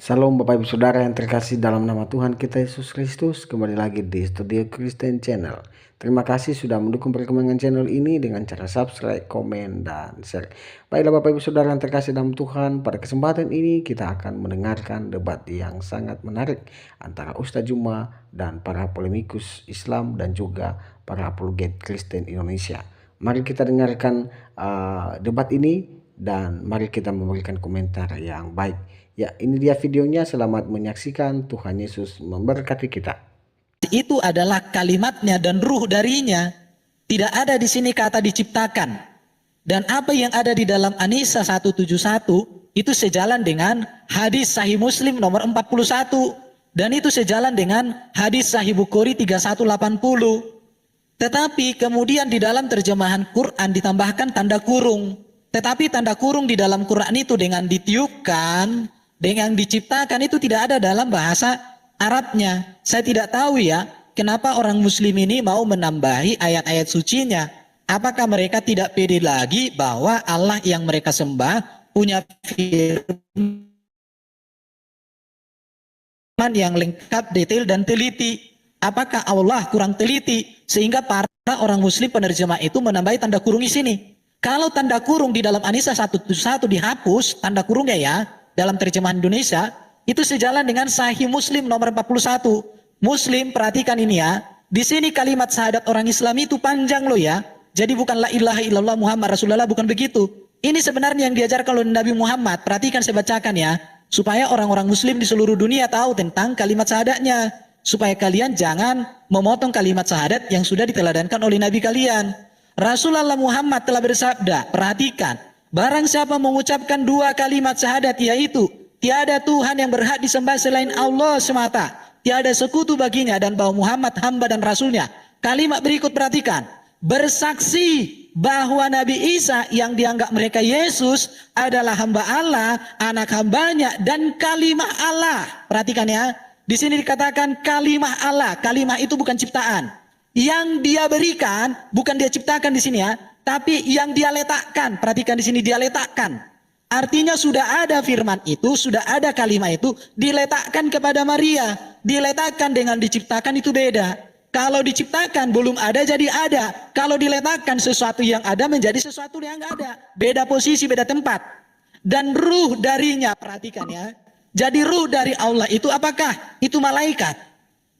Salam Bapak Ibu Saudara yang terkasih dalam nama Tuhan kita Yesus Kristus. Kembali lagi di Studio Kristen Channel. Terima kasih sudah mendukung perkembangan channel ini dengan cara subscribe, komen, dan share. Baiklah Bapak Ibu Saudara yang terkasih dalam Tuhan, pada kesempatan ini kita akan mendengarkan debat yang sangat menarik antara Ustadz Juma dan para polemikus Islam dan juga para apologet Kristen Indonesia. Mari kita dengarkan debat ini dan mari kita memberikan komentar yang baik. Ya, ini dia videonya. Selamat menyaksikan. Tuhan Yesus memberkati kita. Itu adalah kalimatnya dan ruh darinya. Tidak ada di sini kata diciptakan. Dan apa yang ada di dalam An-Nisa 171 itu sejalan dengan hadis Sahih Muslim nomor 41. Dan itu sejalan dengan hadis Sahih Bukhari 3180. Tetapi kemudian di dalam terjemahan Quran ditambahkan tanda kurung. Tetapi tanda kurung di dalam Quran itu dengan ditiupkan, dengan diciptakan itu tidak ada dalam bahasa Arabnya. Saya tidak tahu ya, kenapa orang muslim ini mau menambahi ayat-ayat sucinya. Apakah mereka tidak pede lagi bahwa Allah yang mereka sembah punya firman yang lengkap, detail, dan teliti? Apakah Allah kurang teliti sehingga para orang muslim penerjemah itu menambahi tanda kurung di sini? Kalau tanda kurung di dalam An-Nisa 171 dihapus, tanda kurungnya ya, dalam terjemahan Indonesia, itu sejalan dengan Sahih Muslim nomor 41. Muslim, perhatikan ini ya. Di sini kalimat syahadat orang Islam itu panjang loh ya. Jadi bukan la ilaha illallah Muhammad Rasulullah, bukan begitu. Ini sebenarnya yang diajarkan oleh Nabi Muhammad. Perhatikan, saya bacakan ya. Supaya orang-orang Muslim di seluruh dunia tahu tentang kalimat syahadatnya. Supaya kalian jangan memotong kalimat syahadat yang sudah diteladankan oleh Nabi kalian. Rasulullah Muhammad telah bersabda, perhatikan. Barang siapa mengucapkan dua kalimat syahadat, yaitu tiada Tuhan yang berhak disembah selain Allah semata, tiada sekutu baginya, dan bahwa Muhammad hamba dan rasulnya. Kalimat berikut perhatikan. Bersaksi bahwa Nabi Isa yang dianggap mereka Yesus adalah hamba Allah, anak hambanya, dan kalimah Allah. Perhatikan ya. Di sini dikatakan kalimah Allah. Kalimah itu bukan ciptaan. Yang dia berikan bukan dia ciptakan di sini ya. Tapi yang dia letakkan, perhatikan di sini, dia letakkan. Artinya sudah ada firman itu, sudah ada kalimat itu, diletakkan kepada Maria. Diletakkan dengan diciptakan itu beda. Kalau diciptakan belum ada jadi ada. Kalau diletakkan sesuatu yang ada menjadi sesuatu yang nggak ada. Beda posisi, beda tempat. Dan ruh darinya, perhatikan ya. Jadi ruh dari Allah itu apakah? Itu malaikat.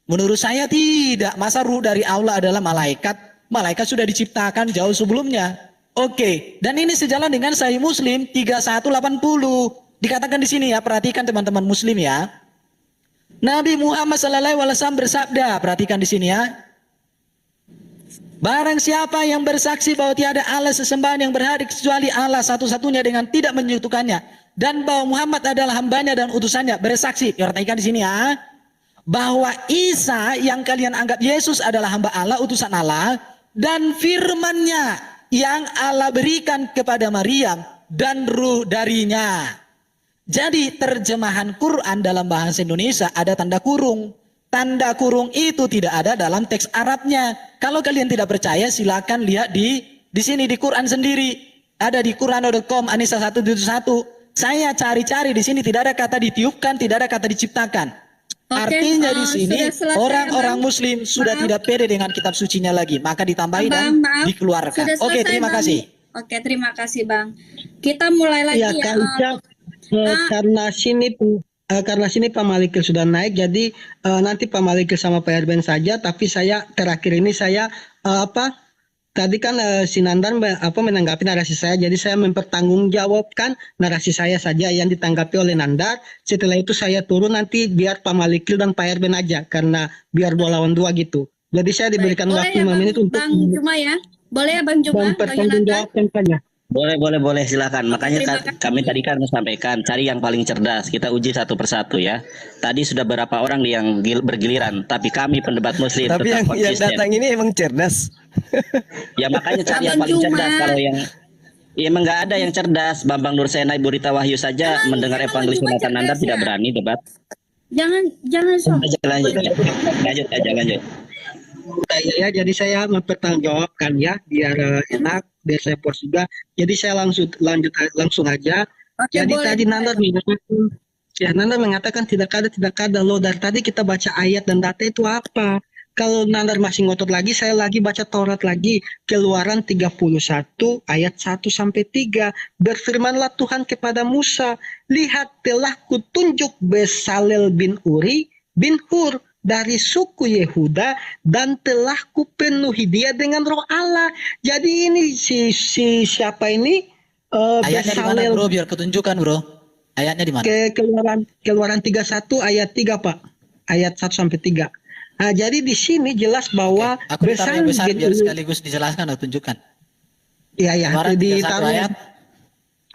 Menurut saya tidak. Masa ruh dari Allah adalah malaikat? Malaikat sudah diciptakan jauh sebelumnya. Oke, dan ini sejalan dengan Sahih Muslim 3180. Dikatakan di sini ya, perhatikan teman-teman muslim ya. Nabi Muhammad SAW bersabda, perhatikan di sini ya. Barang siapa yang bersaksi bahwa tiada Allah sesembahan yang berhak kecuali Allah satu-satunya dengan tidak menyekutukannya, dan bahwa Muhammad adalah hambanya dan utusannya, bersaksi, perhatikan di sini ya, bahwa Isa yang kalian anggap Yesus adalah hamba Allah, utusan Allah, dan firman-Nya yang Allah berikan kepada Maryam dan ruh darinya. Jadi terjemahan Quran dalam bahasa Indonesia ada tanda kurung. Tanda kurung itu tidak ada dalam teks Arabnya. Kalau kalian tidak percaya silakan lihat di sini di Quran sendiri. Ada di quran.com An-Nisa 171. Saya cari-cari di sini tidak ada kata ditiupkan, tidak ada kata diciptakan. Oke, artinya di sini orang-orang muslim sudah tidak pede dengan kitab sucinya lagi, maka ditambahi dan dikeluarkan. Oke, terima kasih. Oke, terima kasih Bang. Kita mulai lagi ya. Karena sini Pak Malikil sudah naik, jadi nanti Pak Malikil sama Pak Erben saja. Tapi saya terakhir ini saya tadi kan si Nandan menanggapi narasi saya, jadi saya mempertanggungjawabkan narasi saya saja yang ditanggapi oleh Nandar. Setelah itu saya turun, nanti biar Pak Malikil dan Pak Erben aja, karena biar 2 lawan 2 gitu. Jadi saya diberikan waktu 5 menit untuk Bang Juma ya. Boleh ya Bang Juma? mempertanggungjawabkan saja. Boleh silakan. Makanya kami tadi kan sampaikan cari yang paling cerdas. Kita uji satu persatu ya. Tadi sudah berapa orang yang bergiliran, tapi kami pendebat muslim tapi tetap yang konsisten. datang ini emang cerdas. Ya makanya cari yang paling cerdas. Kalau yang ya emang nggak ada yang cerdas. Bambang Nursena, Ibu Rita Wahyu saja mendengar evangelis Jonathan Nanda tidak berani debat. Jangan sok. Lanjut. Ya, jadi saya mempertanggungjawabkan ya, biar enak, biar saya pos juga. Jadi saya langsung aja. Oke, Jadi boleh, tadi Nanda mengatakan Ya, Nanda mengatakan tidak ada, tidak ada. Loh, dari tadi kita baca ayat dan data itu apa? Kalau Nanda masih ngotot lagi, saya lagi baca Taurat lagi. Keluaran 31 ayat 1 sampai 3. Berfirmanlah Tuhan kepada Musa, lihat telah kutunjuk Besalel bin Uri bin Hur dari suku Yehuda dan telah kupenuhi dia dengan roh Allah. Jadi ini si siapa ini? Ayatnya di mana Besalel. bro? Biar ketunjukan bro. Ayatnya di mana? Keluaran 31 ayat 3 Pak. Ayat 1 sampai 3. Nah, jadi di sini jelas bahwa Aku ditaruh yang besar bin biar Uri, sekaligus dijelaskan atau tunjukkan. ya Keluaran 31 ditaruh ayat.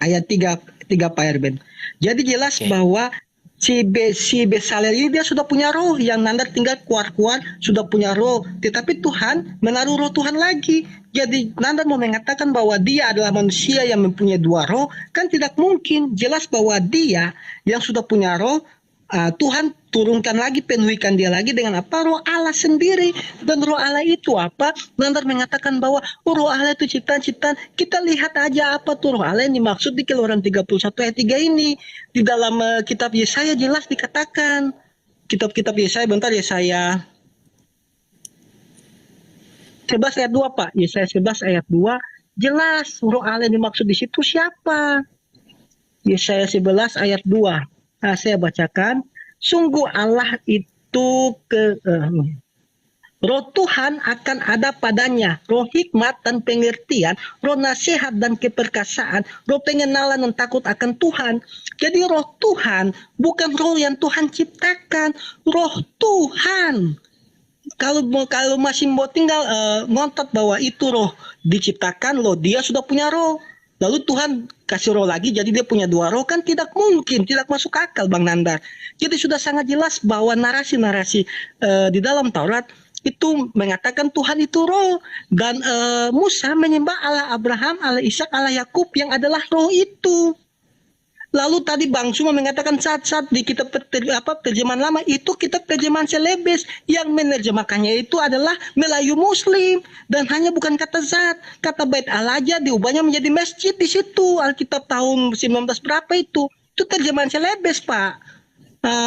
ayat 3 Pak Erben. Jadi jelas Oke. bahwa si Besalel ini dia sudah punya roh, yang Nanda tinggal keluar-keluar sudah punya roh. Tetapi Tuhan menaruh roh Tuhan lagi. Jadi Nanda mau mengatakan bahwa dia adalah manusia yang mempunyai 2 roh, kan tidak mungkin. Jelas bahwa dia yang sudah punya roh, Tuhan turunkan lagi, penuhikan dia lagi dengan apa? Roh Allah sendiri. Dan roh Allah itu apa? Nanda mengatakan bahwa roh Allah itu ciptaan-ciptaan. Kita lihat aja apa tuh roh Allah yang dimaksud di Keluaran 31 ayat 3 ini. Di dalam kitab Yesaya jelas dikatakan. Kitab-kitab Yesaya, bentar, Yesaya 11 ayat 2 Pak. Yesaya 11 ayat 2 jelas roh Allah yang dimaksud di situ siapa? Yesaya 11 ayat 2. Nah, saya bacakan. Sungguh Allah itu roh Tuhan akan ada padanya, roh hikmat dan pengertian, roh nasihat dan keperkasaan, roh pengenalan dan takut akan Tuhan. Jadi roh Tuhan bukan roh yang Tuhan ciptakan, roh Tuhan. Kalau masih mau tinggal ngontot bahwa itu roh diciptakan, loh dia sudah punya roh. Lalu Tuhan kasih roh lagi, jadi dia punya 2 roh, kan tidak mungkin, tidak masuk akal Bang Nandar. Jadi sudah sangat jelas bahwa narasi-narasi di dalam Taurat itu mengatakan Tuhan itu roh. Dan Musa menyembah Allah Abraham, Allah Ishak, Allah Yakub yang adalah roh itu. Lalu tadi Bang Suma mengatakan saat-saat di kitab terjemahan lama itu kitab terjemahan Celebes yang menerjemahkannya itu adalah Melayu Muslim dan hanya bukan kata zat, kata bait Allah aja diubahnya menjadi masjid di situ. Alkitab tahun 19 berapa itu terjemahan Celebes Pak.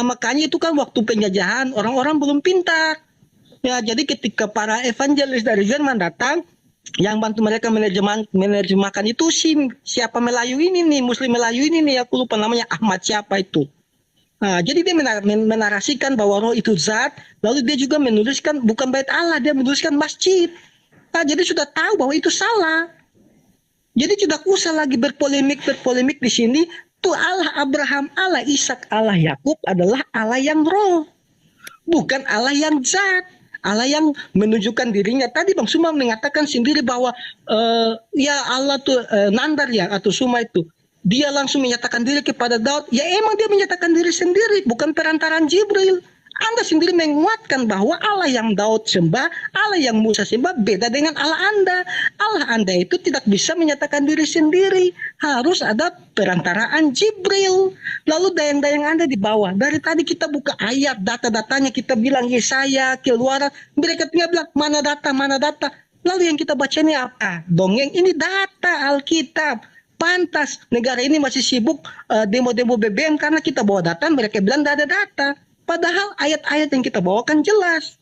Makanya itu kan waktu penjajahan orang-orang belum pintar. Ya, jadi ketika para evangelis dari Jerman datang, yang bantu mereka menerjemahkan itu siapa Melayu ini nih, Muslim Melayu ini nih, aku lupa namanya, Ahmad siapa itu. Jadi dia menarasikan bahwa roh itu zat, lalu dia juga menuliskan bukan bait Allah, dia menuliskan masjid. Jadi sudah tahu bahwa itu salah. Jadi tidak usah lagi berpolemik di sini. Tuh Allah Abraham, Allah Ishak, Allah Yakub adalah Allah yang roh, bukan Allah yang zat. Allah yang menunjukkan dirinya. Tadi Bang Suma mengatakan sendiri bahwa ya Allah tuh Nandar ya atau Suma itu dia langsung menyatakan diri kepada Daud. Ya emang dia menyatakan diri sendiri, bukan perantaraan Jibril. Anda sendiri menguatkan bahwa Allah yang Daud sembah, Allah yang Musa sembah beda dengan Allah Anda. Allah Anda itu tidak bisa menyatakan diri sendiri. Harus ada perantaraan Jibril. Lalu dayang-dayang Anda di bawah. Dari tadi kita buka ayat, data-datanya kita bilang Yesaya, Keluaran. Mereka tinggal bilang mana data, mana data. Lalu yang kita baca ini apa? Dongeng, ini data Alkitab. Pantas negara ini masih sibuk demo-demo BBM karena kita bawa data, mereka bilang tidak ada data. Padahal ayat-ayat yang kita bawakan jelas.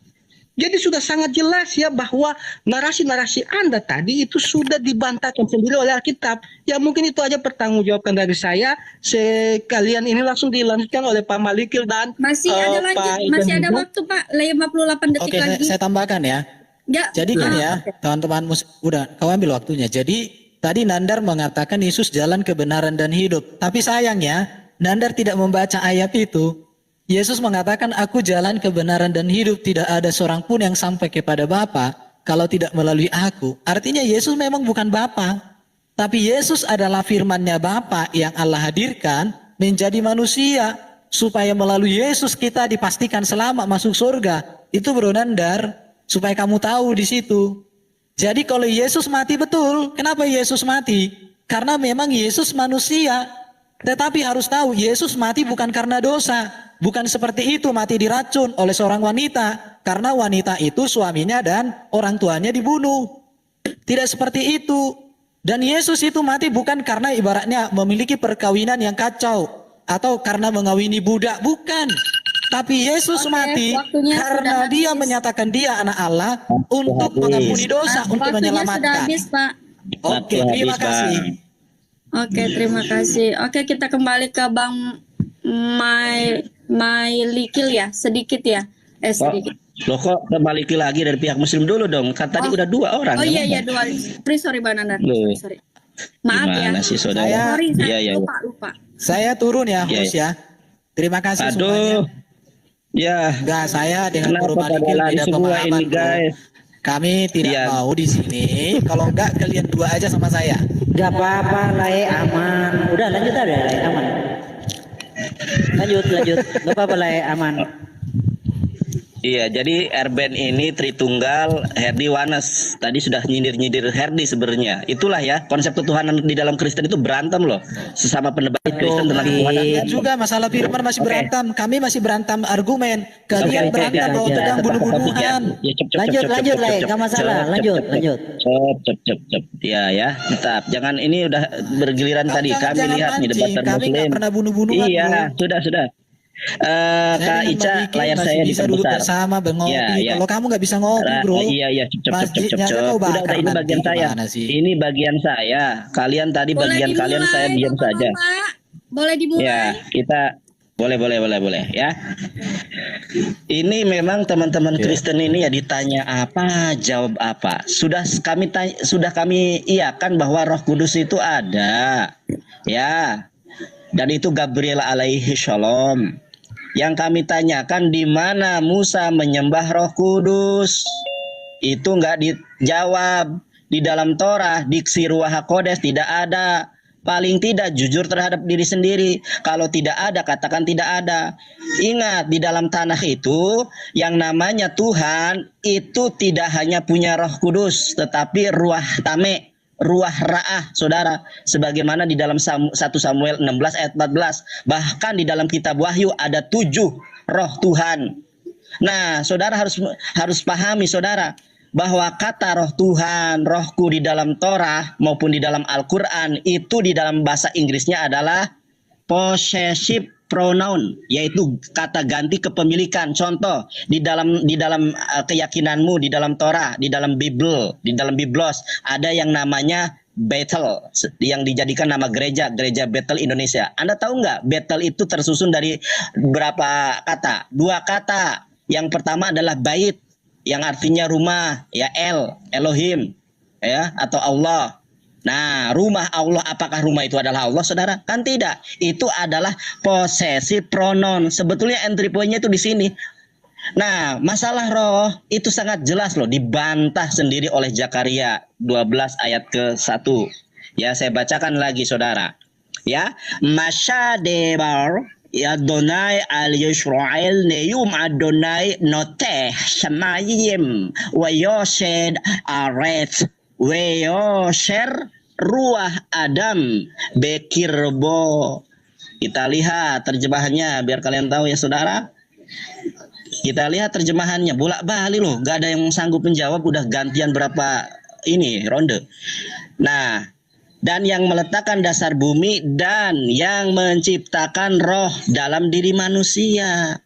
Jadi sudah sangat jelas ya bahwa narasi-narasi Anda tadi itu sudah dibantahkan sendiri oleh Alkitab. Ya mungkin itu aja pertanggungjawabkan dari saya. Sekalian ini langsung dilanjutkan oleh Pak Malikil dan Masih ada lanjut, masih ada waktu Pak, 58 detik Oke, lagi. saya tambahkan ya. Ya. Jadi gini ya, teman-teman, udah kau ambil waktunya. Jadi tadi Nandar mengatakan Yesus jalan kebenaran dan hidup. Tapi sayangnya Nandar tidak membaca ayat itu. Yesus mengatakan, aku jalan kebenaran dan hidup, tidak ada seorang pun yang sampai kepada Bapa kalau tidak melalui aku. Artinya Yesus memang bukan Bapa, tapi Yesus adalah firman-Nya Bapa yang Allah hadirkan menjadi manusia supaya melalui Yesus kita dipastikan selamat masuk surga. Itu Bro Nandar, supaya kamu tahu di situ. Jadi kalau Yesus mati betul, kenapa Yesus mati? Karena memang Yesus manusia. Tetapi harus tahu, Yesus mati bukan karena dosa. Bukan seperti itu mati diracun oleh seorang wanita. Karena wanita itu suaminya dan orang tuanya dibunuh. Tidak seperti itu. Dan Yesus itu mati bukan karena ibaratnya memiliki perkawinan yang kacau. atau karena mengawini budak, bukan. Tapi Yesus Oke, mati waktunya karena sudah dia habis. menyatakan dia anak Allah untuk habis. mengampuni dosa, untuk Waktunya sudah menyelamatkan. habis, Pak. Oke, Waktu terima habis, kasih. Bang. Oke, terima kasih. Oke, kita kembali ke Bang Mailikil ya, sedikit ya. Sedikit. Loh kok kembali lagi dari pihak Muslim dulu dong? Kan tadi Oh. udah 2 orang. Oh yang iya ngomong. dua. Sorry Bang Nandar. Loh. Sorry. Maaf ya. Gimana sih saudara? Sorry, saya Iya. lupa. Saya turun ya, Iya, host ya. Terima kasih semuanya. Aduh. Ya. Enggak, saya dengan Kenapa Guru pada Malikil lari beda semua pemahaman, ini, Bro. guys? Kami tidak Iya. mau di sini. Kalau enggak kalian dua aja sama saya. Gak apa-apa, Lai, aman. Udah lanjut aja, Lai, aman. Lanjut. Gak apa-apa, Lai, aman. Iya, jadi Erben ini Tritunggal, Herdi Wanes. Tadi sudah nyindir-nyindir Herdi sebenarnya. Itulah ya, konsep ketuhanan di dalam Kristen itu berantem loh. Sesama pendebat Kristen tentang ketuhanan. Kalian juga masalah firman masih berantem. Kami masih berantem argumen. Kalian Oke, berantem oke, bahwa oke. tegang bunuh-bunuhan. Ya, Lanjut, Lai, gak masalah. Lanjut. Cep. Ya, tetap. Jangan ini udah bergiliran tadi. Jangan Kami lihat nih mancing. debatan Kami Muslim. nggak pernah bunuh-bunuhan. Iya, Bro. sudah. Saya Kak dengan Ica, Bang Diki layar masih saya bisa duduk diperbesar. bersama ngopi. Iya. Kalau kamu nggak bisa ngopi, bro. Iya, cep. Masjidnya aja kau Udah, bakar ini nanti. bagian saya. Gimana sih? Ini bagian saya. Kalian tadi bagian kalian, saya diam saja. Bapak. Boleh dimulai. Ya, kita boleh ya. Ini memang teman-teman Kristen ini ya ditanya apa, jawab apa. Sudah kami iakan bahwa Roh Kudus itu ada. Ya. Dan itu Gabriel alaihi shalom. Yang kami tanyakan di mana Musa menyembah Roh Kudus. Itu enggak dijawab. Di dalam Torah, diksi Ruach HaKodes tidak ada. Paling tidak jujur terhadap diri sendiri. Kalau tidak ada, katakan tidak ada. Ingat, di dalam tanah itu yang namanya Tuhan itu tidak hanya punya Roh Kudus, tetapi Ruach Tame, Ruach Ra'ah, saudara. Sebagaimana di dalam 1 Samuel 16 ayat 14. Bahkan di dalam kitab Wahyu ada 7 roh Tuhan. Nah, saudara harus pahami, saudara, bahwa kata roh Tuhan, rohku di dalam Torah maupun di dalam Al-Quran itu di dalam bahasa Inggrisnya adalah possessive pronoun, yaitu kata ganti kepemilikan. Contoh di dalam keyakinanmu, di dalam Torah, di dalam Bible, di dalam Biblos ada yang namanya Bethel yang dijadikan nama gereja Bethel Indonesia. Anda tahu nggak Bethel itu tersusun dari berapa kata? 2 kata. Yang pertama adalah bait yang artinya rumah, ya Elohim, ya, atau Allah. Nah, rumah Allah, apakah rumah itu adalah Allah, saudara? Kan tidak. Itu adalah possessive pronoun. Sebetulnya entry point-nya itu di sini. Nah, masalah roh itu sangat jelas loh, dibantah sendiri oleh Zakaria 12 ayat ke-1. Ya, saya bacakan lagi, saudara. Ya, Masyadebar ya Adonai al Yisrael neyum Adonai noteh shamayim wa yoshed aret wa yosher ruah Adam bekirbo. Kita lihat terjemahannya biar kalian tahu ya, saudara. Kita lihat terjemahannya, bolak-balik loh, gak ada yang sanggup menjawab, udah gantian berapa ini ronde. Nah, dan yang meletakkan dasar bumi dan yang menciptakan roh dalam diri manusia.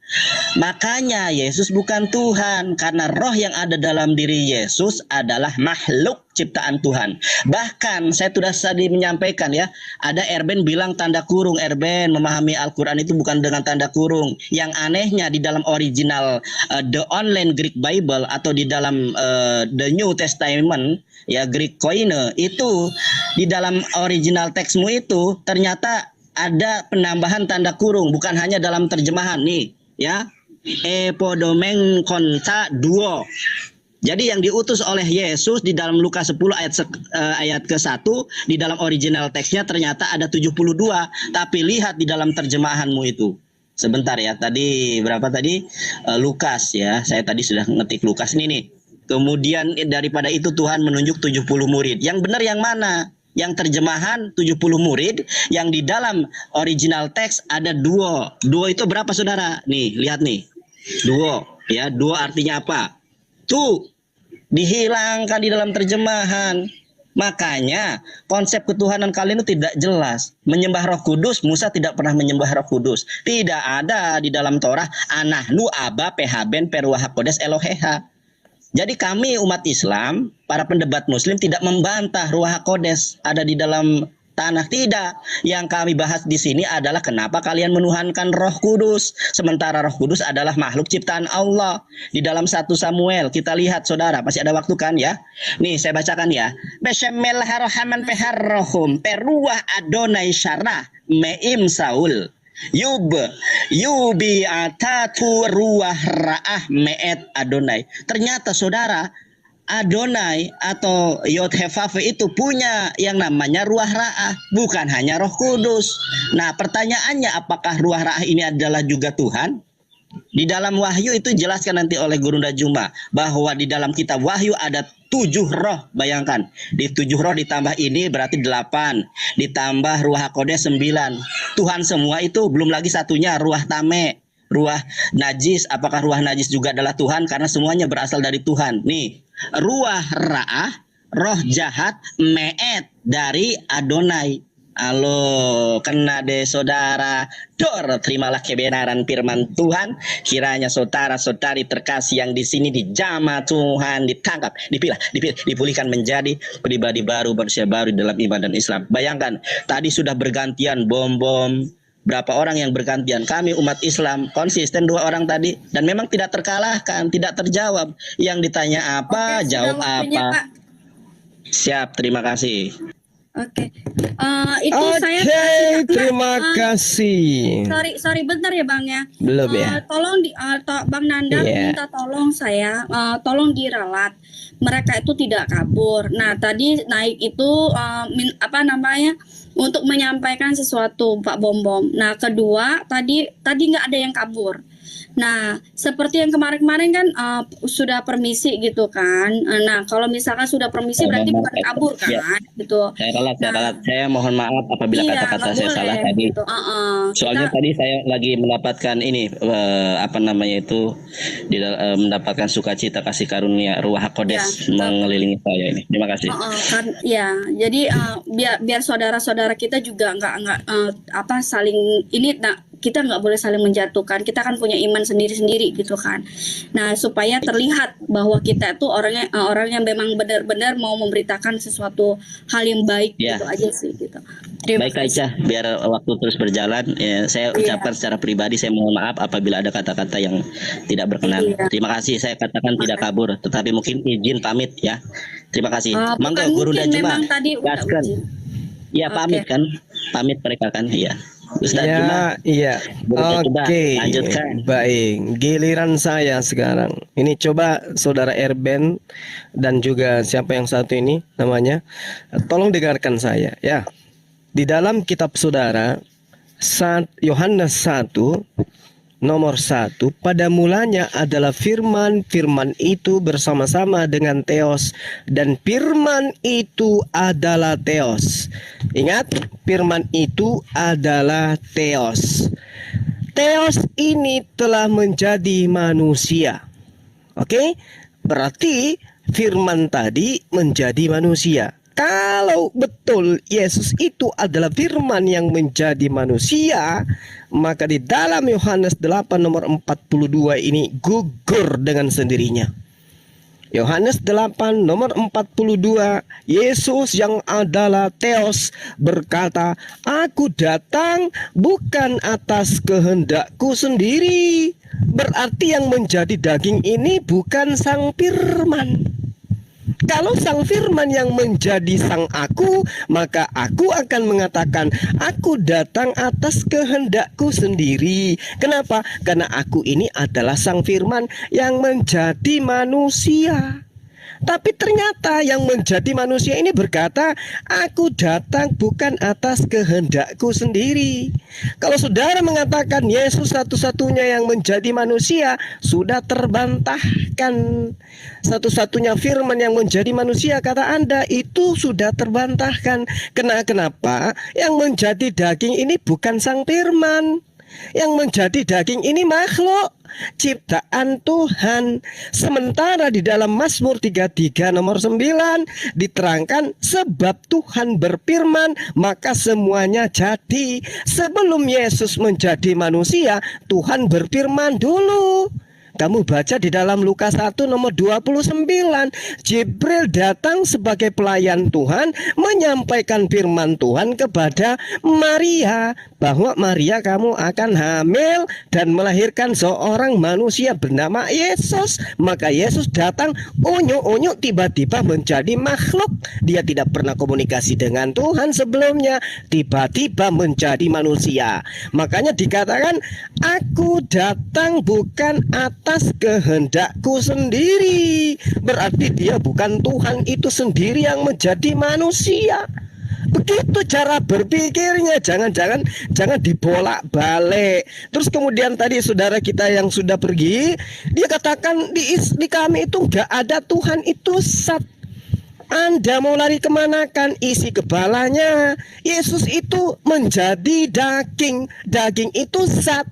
Makanya Yesus bukan Tuhan, karena roh yang ada dalam diri Yesus adalah makhluk ciptaan Tuhan. Bahkan saya sudah tadi menyampaikan ya, ada Erben bilang tanda kurung. Erben memahami Al-Quran itu bukan dengan tanda kurung. Yang anehnya di dalam original The Online Greek Bible atau di dalam The New Testament ya Greek Koine, itu di dalam original teksmu itu ternyata ada penambahan tanda kurung, bukan hanya dalam terjemahan nih ya, epodomeng konta duo. Jadi yang diutus oleh Yesus di dalam Lukas 10 ayat ke-1 di dalam original teksnya ternyata ada 72, tapi lihat di dalam terjemahanmu itu. Sebentar ya, tadi berapa tadi? Lukas ya. Saya tadi sudah ngetik Lukas ini nih. Kemudian daripada itu Tuhan menunjuk 70 murid. Yang benar yang mana? Yang terjemahan 70 murid, yang di dalam original teks ada duo. Duo itu berapa, saudara? Nih, lihat nih. Duo, ya. Duo artinya apa? Tuh, dihilangkan di dalam terjemahan. Makanya konsep ketuhanan kalian itu tidak jelas. Menyembah Roh Kudus, Musa tidak pernah menyembah Roh Kudus. Tidak ada di dalam Torah anahnu aba pehben peruah kodes eloheha. Jadi kami umat Islam, para pendebat Muslim tidak membantah Ruah Kodes ada di dalam tanah, tidak. Yang kami bahas di sini adalah kenapa kalian menuhankan Roh Kudus, sementara Roh Kudus adalah makhluk ciptaan Allah. Di dalam 1 Samuel kita lihat saudara, masih ada waktu kan ya? Nih saya bacakan ya. Bismillahirrahmanirrahim peharrohum peruah Adonai syarah meim Saul. Yubi atatu ruah ra'ah me'et Adonai. Ternyata saudara, Adonai atau Yod-Heh-Vav itu punya yang namanya ruah ra'ah, bukan hanya Roh Kudus. Nah pertanyaannya, apakah ruah ra'ah ini adalah juga Tuhan? Di dalam Wahyu itu jelaskan nanti oleh Gurunda Juma bahwa di dalam kitab Wahyu ada 7 roh. Bayangkan, di 7 roh ditambah ini berarti 8, ditambah Ruah Kodes 9. Tuhan semua itu, belum lagi satunya Ruah Tame, Ruah Najis. Apakah Ruah Najis juga adalah Tuhan? Karena semuanya berasal dari Tuhan. Nih, Ruah Ra'ah, roh jahat, Me'et dari Adonai. Halo, kena deh saudara. Dor, terimalah kebenaran firman Tuhan. Kiranya saudara-saudari terkasih yang di sini dijamah Tuhan, ditangkap, dipulihkan menjadi pribadi baru, manusia baru dalam iman dan Islam. Bayangkan, tadi sudah bergantian bom-bom. Berapa orang yang bergantian? Kami umat Islam konsisten 2 orang tadi, dan memang tidak terkalahkan, tidak terjawab. Yang ditanya apa, Oke, jawab sudah waktunya, apa. Pak. Siap, terima kasih. Oke. Itu saya terima kasih. sorry bentar ya Bang ya. Belum ya? Tolong Bang Nandar Iya. minta tolong saya, tolong diralat. Mereka itu tidak kabur. Nah, tadi naik itu untuk menyampaikan sesuatu Pak Bom Bom. Nah, kedua tadi nggak ada yang kabur. Nah, seperti yang kemarin-kemarin kan sudah permisi gitu kan. Nah, kalau misalkan sudah permisi berarti bukan kabur kan, Ya. gitu. Saya ralat. Saya mohon maaf apabila Iya, kata-kata nggak saya boleh, salah tadi. gitu. Soalnya tadi saya lagi mendapatkan ini mendapatkan sukacita kasih karunia Ruah Kodes Ya, mengelilingi saya ini. Terima kasih. kan ya, jadi biar saudara-saudara kita juga nggak saling ini. Nah, kita nggak boleh saling menjatuhkan. Kita kan punya iman sendiri-sendiri gitu kan. Nah, supaya terlihat bahwa kita itu orang yang memang benar-benar mau memberitakan sesuatu hal yang baik, Ya. gitu aja sih gitu. Terima Baik Kak Ica, biar waktu terus berjalan, saya ucapkan secara pribadi saya mohon maaf apabila ada kata-kata yang tidak berkenan. Iya. Terima kasih, saya katakan tidak kabur, tetapi mungkin izin pamit ya. Terima kasih. Mangga bukan Guru mungkin, Juma. memang tadi udah Gaskan. uji. Iya Oke. pamit kan, pamit mereka kan, iya. Ustaz Juma, Iya. Sudah, Oke. lanjutkan. Baik, giliran saya sekarang. Ini coba saudara Erben dan juga siapa yang satu ini namanya, tolong dengarkan saya ya. Di dalam kitab saudara Yohanes 1 nomor 1, pada mulanya adalah firman, firman itu bersama-sama dengan Theos, dan firman itu adalah Theos. Ingat, firman itu adalah Theos. Theos ini telah menjadi manusia. Oke? Berarti firman tadi menjadi manusia. Kalau betul Yesus itu adalah firman yang menjadi manusia, maka di dalam Yohanes 8 nomor 42 ini gugur dengan sendirinya. Yohanes 8 nomor 42, Yesus yang adalah Theos berkata, "Aku datang bukan atas kehendakku sendiri." Berarti yang menjadi daging ini bukan sang firman. Kalau sang firman yang menjadi sang aku, maka aku akan mengatakan, aku datang atas kehendakku sendiri. Kenapa? Karena aku ini adalah sang firman yang menjadi manusia. Tapi ternyata yang menjadi manusia ini berkata, aku datang bukan atas kehendakku sendiri. Kalau saudara mengatakan Yesus satu-satunya yang menjadi manusia, sudah terbantahkan. Satu-satunya firman yang menjadi manusia, kata Anda, itu sudah terbantahkan. Kenapa? Yang menjadi daging ini bukan sang firman. Yang menjadi daging ini makhluk, ciptaan Tuhan. Sementara di dalam Mazmur 33 nomor 9 diterangkan sebab Tuhan berfirman maka semuanya jadi. Sebelum Yesus menjadi manusia, Tuhan berfirman dulu. Kamu baca di dalam Lukas 1 nomor 29, Jibril datang sebagai pelayan Tuhan menyampaikan firman Tuhan kepada Maria bahwa Maria kamu akan hamil dan melahirkan seorang manusia bernama Yesus. Maka Yesus datang unyu-unyu tiba-tiba menjadi makhluk. Dia tidak pernah komunikasi dengan Tuhan sebelumnya, tiba-tiba menjadi manusia. Makanya dikatakan aku datang bukan atas kehendakku sendiri. Berarti dia bukan Tuhan itu sendiri yang menjadi manusia. Begitu cara berpikirnya, jangan dibolak-balik. Terus kemudian tadi saudara kita yang sudah pergi, dia katakan di kami itu enggak ada Tuhan itu sat. Anda mau lari kemana kan? Isi kepalanya. Yesus itu menjadi daging. Daging itu zat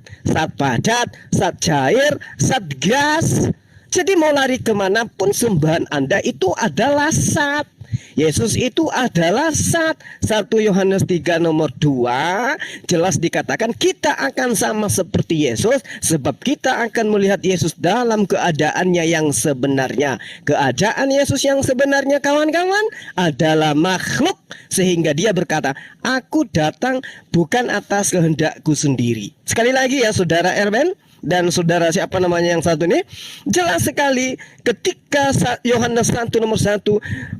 padat, zat cair, zat gas. Jadi mau lari kemanapun sembahan Anda itu adalah zat. Yesus itu adalah zat. 1 Yohanes 3 nomor 2 jelas dikatakan kita akan sama seperti Yesus sebab kita akan melihat Yesus dalam keadaannya yang sebenarnya. Keadaan Yesus yang sebenarnya kawan-kawan adalah makhluk, sehingga dia berkata, aku datang bukan atas kehendakku sendiri. Sekali lagi ya saudara Erben dan saudara siapa namanya yang satu ini, jelas sekali ketika Yohanes 1 nomor 1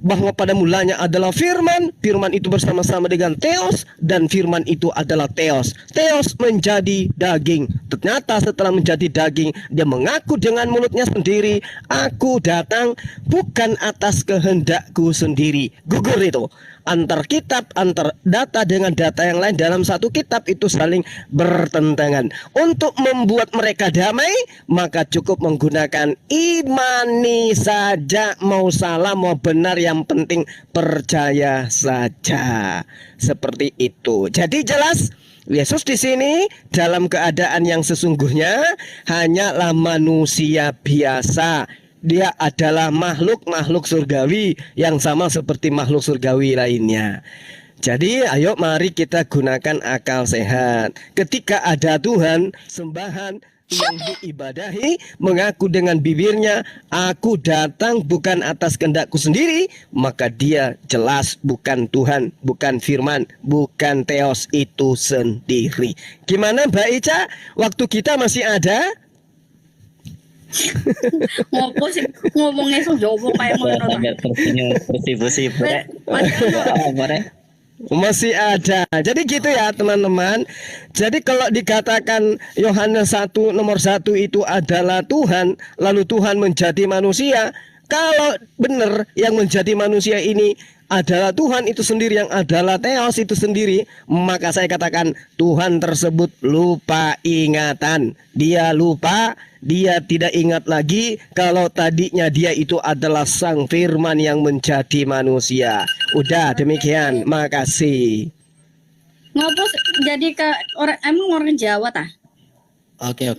bahwa pada mulanya adalah firman, firman itu bersama-sama dengan Theos, dan firman itu adalah Theos. Theos menjadi daging. Ternyata setelah menjadi daging, dia mengaku dengan mulutnya sendiri, aku datang bukan atas kehendakku sendiri. Gugur itu. Antar kitab, antar data dengan data yang lain dalam satu kitab itu saling bertentangan. Untuk membuat mereka damai, maka cukup menggunakan imani saja. Mau salah, mau benar, yang penting percaya saja. Seperti itu. Jadi jelas Yesus di sini dalam keadaan yang sesungguhnya hanyalah manusia biasa. Dia adalah makhluk surgawi yang sama seperti makhluk surgawi lainnya. Jadi ayo mari kita gunakan akal sehat. Ketika ada Tuhan, sembahan yang diibadahi, mengaku dengan bibirnya, aku datang bukan atas kehendakku sendiri, maka dia jelas bukan Tuhan, bukan firman, bukan Theos itu sendiri. Gimana Mbak Ica? Waktu kita masih ada? Ngopo sih ngomongnya jowo kayak ngono. Masih ada. Jadi gitu ya teman-teman. Jadi kalau dikatakan Yohanes 1 nomor 1 itu adalah Tuhan, lalu Tuhan menjadi manusia, kalau benar yang menjadi manusia ini adalah Tuhan itu sendiri, yang adalah Theos itu sendiri, maka saya katakan Tuhan tersebut lupa ingatan. Dia lupa, dia tidak ingat lagi kalau tadinya dia itu adalah sang firman yang menjadi manusia. Udah demikian, makasih. Ngopo jadi ke orang emang orang Jawa tah? Oke.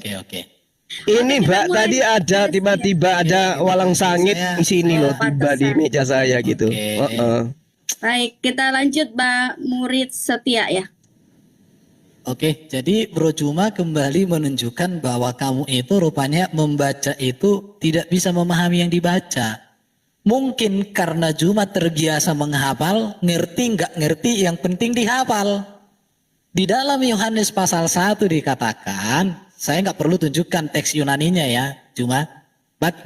Ini Mbak tadi ada tiba-tiba ada walang sangit di sini loh, tiba di meja saya gitu. Baik, kita lanjut Mbak Murid Setia ya. Oke, jadi Bro Juma kembali menunjukkan bahwa kamu itu rupanya membaca itu tidak bisa memahami yang dibaca. Mungkin karena Juma terbiasa menghafal, ngerti nggak ngerti, yang penting dihafal. Di dalam Yohanes pasal 1 dikatakan, saya nggak perlu tunjukkan teks Yunaninya ya, Juma.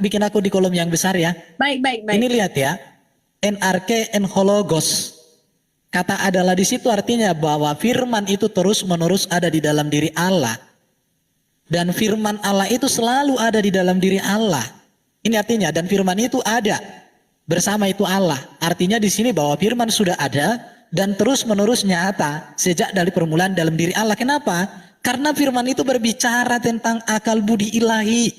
Bikin aku di kolom yang besar ya. Baik. Ini lihat ya, NRK enhologos. Kata adalah di situ artinya bahwa firman itu terus-menerus ada di dalam diri Allah. Dan firman Allah itu selalu ada di dalam diri Allah. Ini artinya, dan firman itu ada bersama itu Allah. Artinya di sini bahwa firman sudah ada dan terus-menerus nyata sejak dari permulaan dalam diri Allah. Kenapa? Karena firman itu berbicara tentang akal budi ilahi.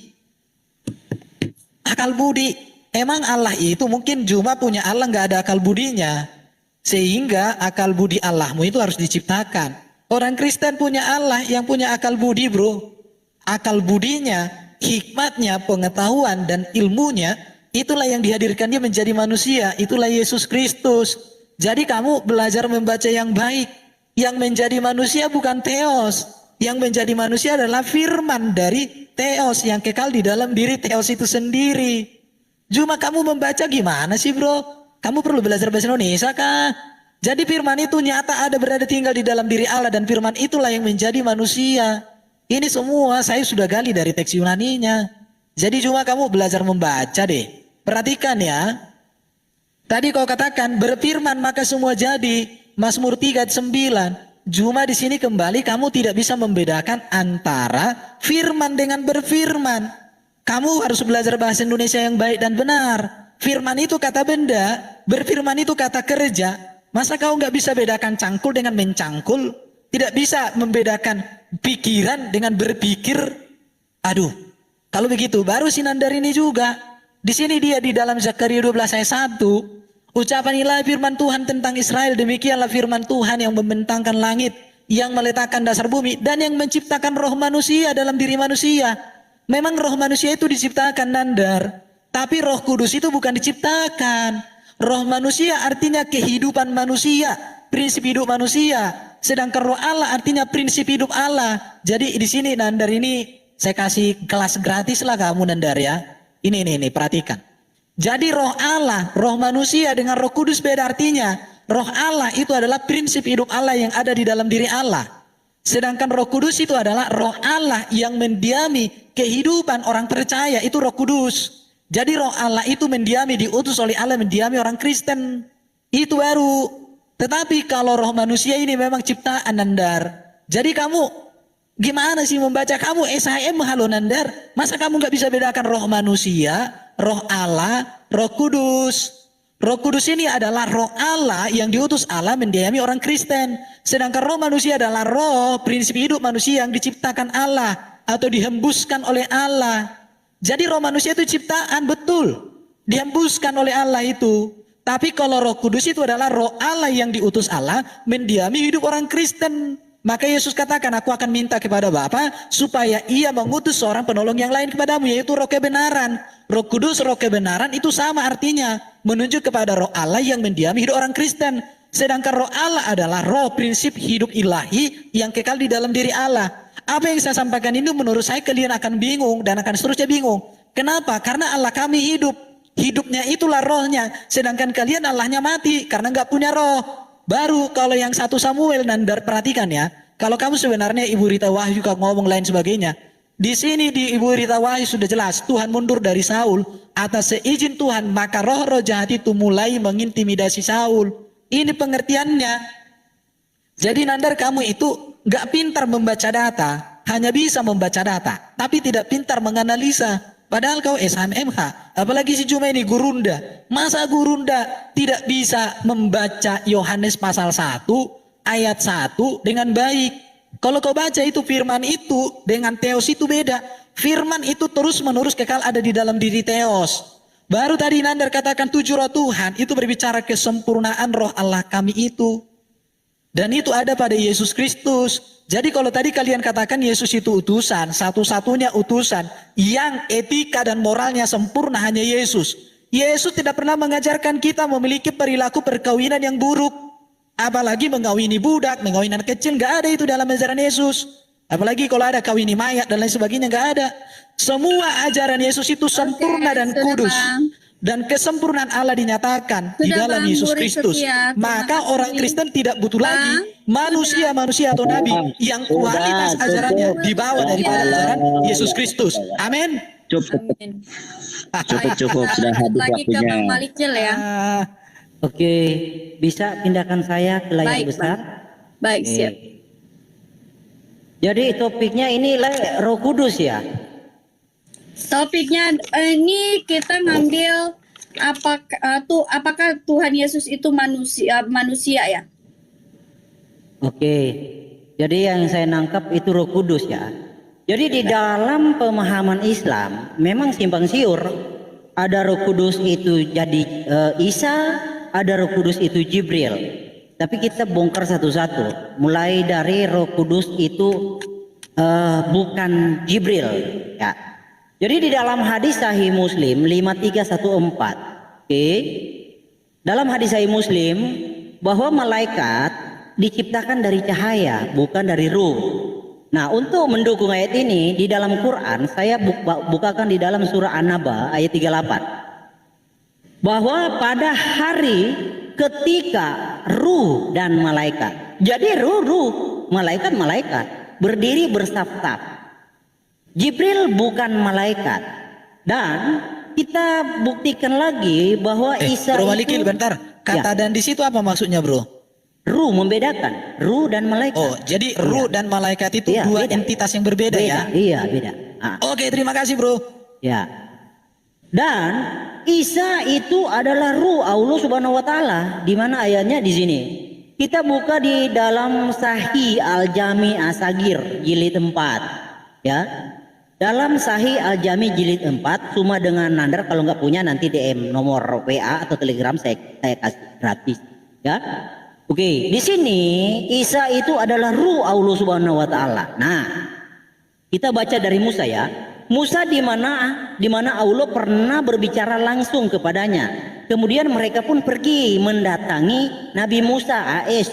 Akal budi. Emang Allah itu mungkin Juma punya Allah nggak ada akal budinya. Sehingga akal budi Allahmu itu harus diciptakan. Orang Kristen punya Allah yang punya akal budi, bro. Akal budinya, hikmatnya, pengetahuan dan ilmunya, itulah yang dihadirkan dia menjadi manusia. Itulah Yesus Kristus. Jadi kamu belajar membaca yang baik. Yang menjadi manusia bukan Theos. Yang menjadi manusia adalah firman dari Theos yang kekal di dalam diri Theos itu sendiri. Cuma kamu membaca gimana sih, bro? Kamu perlu belajar bahasa Indonesia kah? Jadi firman itu nyata ada berada tinggal di dalam diri Allah, dan firman itulah yang menjadi manusia. Ini semua saya sudah gali dari teks Yunaninya. Jadi cuma kamu belajar membaca deh. Perhatikan ya. Tadi kau katakan berfirman maka semua jadi. Mazmur 3 ayat 9. Cuma di sini kembali kamu tidak bisa membedakan antara firman dengan berfirman. Kamu harus belajar bahasa Indonesia yang baik dan benar. Firman itu kata benda, berfirman itu kata kerja. Masa kau nggak bisa bedakan cangkul dengan mencangkul? Tidak bisa membedakan pikiran dengan berpikir? Aduh, kalau begitu baru Sinandar ini juga. Di sini dia di dalam Zakaria 12 ayat 1. Ucapan ilahi firman Tuhan tentang Israel, demikianlah firman Tuhan yang membentangkan langit, yang meletakkan dasar bumi, dan yang menciptakan roh manusia dalam diri manusia. Memang roh manusia itu diciptakan, Nandar. Tapi roh kudus itu bukan diciptakan. Roh manusia artinya kehidupan manusia, prinsip hidup manusia. Sedangkan roh Allah artinya prinsip hidup Allah. Jadi di sini Nandar ini saya kasih kelas gratis lah kamu, Nandar ya. Ini perhatikan. Jadi roh Allah, roh manusia dengan roh kudus beda artinya. Roh Allah itu adalah prinsip hidup Allah yang ada di dalam diri Allah. Sedangkan roh kudus itu adalah roh Allah yang mendiami kehidupan orang percaya, itu roh kudus. Jadi roh Allah itu mendiami, diutus oleh Allah mendiami orang Kristen. Itu baru. Tetapi kalau roh manusia ini memang ciptaan, Nandar. Jadi kamu gimana sih membaca? Kamu SHM halo, Nandar. Masa kamu gak bisa bedakan roh manusia, roh Allah, roh kudus? Roh kudus ini adalah roh Allah yang diutus Allah mendiami orang Kristen. Sedangkan roh manusia adalah roh prinsip hidup manusia yang diciptakan Allah atau dihembuskan oleh Allah. Jadi roh manusia itu ciptaan, betul. Dihembuskan oleh Allah itu. Tapi kalau roh kudus itu adalah roh Allah yang diutus Allah mendiami hidup orang Kristen. Maka Yesus katakan, aku akan minta kepada Bapa supaya ia mengutus seorang penolong yang lain kepadamu, yaitu roh kebenaran. Roh kudus, roh kebenaran itu sama artinya. Menunjuk kepada roh Allah yang mendiami hidup orang Kristen. Sedangkan roh Allah adalah roh prinsip hidup ilahi yang kekal di dalam diri Allah. Apa yang saya sampaikan ini menurut saya kalian akan bingung dan akan seterusnya bingung. Kenapa? Karena Allah kami hidup. Hidupnya itulah rohnya. Sedangkan kalian Allahnya mati karena nggak punya roh. Baru kalau yang 1 Samuel, Nandar perhatikan ya. Kalau kamu sebenarnya Ibu Rita Wahyu juga ngomong lain sebagainya. Di sini di Ibu Rita Wahyu sudah jelas Tuhan mundur dari Saul atas seizin Tuhan, maka roh-roh jahat itu mulai mengintimidasi Saul. Ini pengertiannya. Jadi Nandar kamu itu nggak pintar membaca data, hanya bisa membaca data, tapi tidak pintar menganalisa. Padahal kau SHMH, apalagi si Juma ini gurunda. Masa gurunda tidak bisa membaca Yohanes pasal 1 ayat 1 dengan baik? Kalau kau baca itu firman itu dengan Theos itu beda. Firman itu terus menerus kekal ada di dalam diri Theos. Baru tadi Nandar katakan 7 roh Tuhan itu berbicara kesempurnaan roh Allah kami itu. Dan itu ada pada Yesus Kristus. Jadi kalau tadi kalian katakan Yesus itu utusan, satu-satunya utusan yang etika dan moralnya sempurna hanya Yesus. Yesus tidak pernah mengajarkan kita memiliki perilaku perkawinan yang buruk. Apalagi mengawini budak, mengawini anak kecil, gak ada itu dalam ajaran Yesus. Apalagi kalau ada kawini mayat dan lain sebagainya, gak ada. Semua ajaran Yesus itu sempurna dan kudus. Dan kesempurnaan Allah dinyatakan di dalam Yesus Kristus. Maka orang Kristen tidak butuh lagi manusia-manusia atau nabi yang kualitas ajarannya dibawa daripada ajaran Yesus Kristus. Amin. Cukup sudah habis Lagi ke Bang waktunya. Malikil ya. Oke, bisa pindahkan saya ke layar Baik, besar. Baik, siap. Jadi topiknya ini Roh Kudus ya. Topiknya ini kita ngambil apakah Tuhan Yesus itu manusia ya? Oke. Jadi yang saya nangkap itu Roh Kudus ya. Jadi di dalam pemahaman Islam memang simpang siur. Ada Roh Kudus itu jadi Isa, ada Roh Kudus itu Jibril. tapi kita bongkar satu-satu. Mulai dari Roh Kudus itu bukan Jibril, ya. Jadi di dalam hadis Sahih Muslim 5314, oke, dalam hadis Sahih Muslim bahwa malaikat diciptakan dari cahaya, bukan dari ruh. Nah, untuk mendukung ayat ini di dalam Quran, saya bukakan di dalam surah An-Naba ayat 38. Bahwa pada hari ketika ruh dan malaikat. Jadi ruh, malaikat berdiri bersaf-saf. Jibril bukan malaikat. Dan kita buktikan lagi bahwa Isa Bro itu Malikil, bentar. Kata dan di situ apa maksudnya, Bro? ruh, membedakan ruh dan malaikat. Oh, jadi ruh dan malaikat itu Iya, dua beda. entitas yang berbeda ya? Iya, beda. Oke, terima kasih, Bro. Ya. Dan Isa itu adalah ruh Allah Subhanahu wa taala. Di mana ayatnya di sini? Kita buka di dalam Sahih Al-Jami As-Sagir jilid 4. Ya. Dalam Sahih Al-Jami jilid 4, cuma dengan Nandar, kalau nggak punya nanti DM nomor WA atau Telegram saya kasih gratis. Ya. Oke, di sini Isa itu adalah ruh Allah Subhanahu wa taala. Nah, kita baca dari Musa ya. Musa di mana Allah pernah berbicara langsung kepadanya. Kemudian mereka pun pergi mendatangi Nabi Musa AS.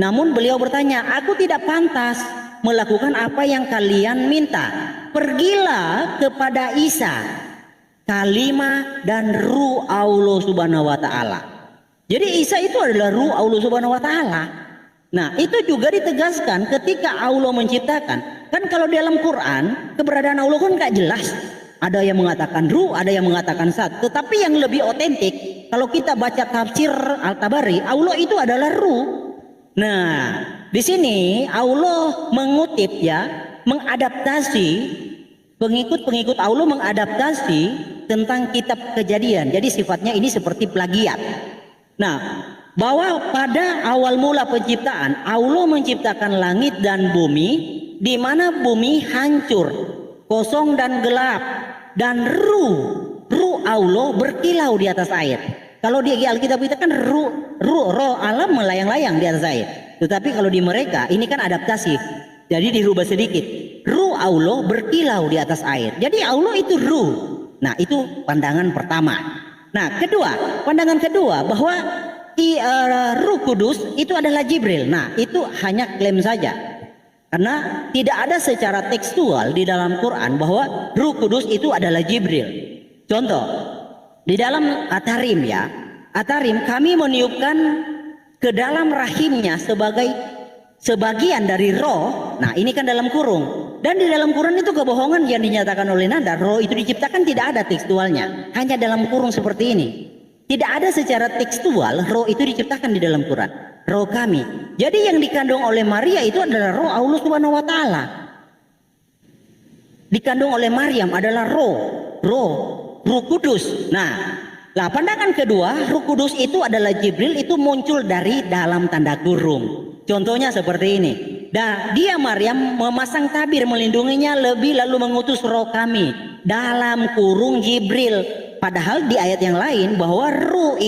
Namun beliau bertanya, "Aku tidak pantas melakukan apa yang kalian minta. Pergilah kepada Isa, kalimah dan ruh Allah Subhanahu wa taala." Jadi Isa itu adalah ruh Allah Subhanahu wa taala. Nah, itu juga ditegaskan ketika Allah menciptakan. Kan kalau dalam Quran keberadaan Allah kan nggak jelas. Ada yang mengatakan ruh, ada yang mengatakan zat. Tetapi yang lebih otentik, kalau kita baca tafsir Al-Tabari, Allah itu adalah ruh. Nah, di sini Allah mengutip ya, mengadaptasi pengikut-pengikut Allah mengadaptasi tentang kitab Kejadian. Jadi sifatnya ini seperti plagiat. Nah, bahwa pada awal mula penciptaan Allah menciptakan langit dan bumi, di mana bumi hancur, kosong dan gelap, dan ruh Allah berkilau di atas air. Kalau di Alkitab itu kan roh alam melayang-layang di atas air. Tetapi kalau di mereka ini kan adaptasi, jadi dirubah sedikit. Ruh Allah berkilau di atas air. Jadi Allah itu ruh. Nah, itu pandangan pertama. Nah, pandangan kedua bahwa Ruh Kudus itu adalah Jibril. Nah, itu hanya klaim saja. Karena tidak ada secara tekstual di dalam Quran bahwa Ruh Kudus itu adalah Jibril. Contoh, di dalam At-Tahrim ya. At-Tahrim, kami meniupkan ke dalam rahimnya sebagai sebagian dari roh. Nah, ini kan dalam kurung. Dan di dalam Quran itu kebohongan yang dinyatakan oleh Nanda. Roh itu diciptakan tidak ada tekstualnya. Hanya dalam kurung seperti ini. Tidak ada secara tekstual roh itu diciptakan di dalam Quran. Roh kami. Jadi yang dikandung oleh Maria itu adalah roh Allah Subhanahu wa taala. Dikandung oleh Maryam adalah Ruh Kudus. Nah, pandangan kedua, Ruh Kudus itu adalah Jibril, itu muncul dari dalam tanda kurung. Contohnya seperti ini. Dia Maryam memasang tabir melindunginya, lalu mengutus roh kami dalam kurung Jibril. Padahal di ayat yang lain bahwa ruh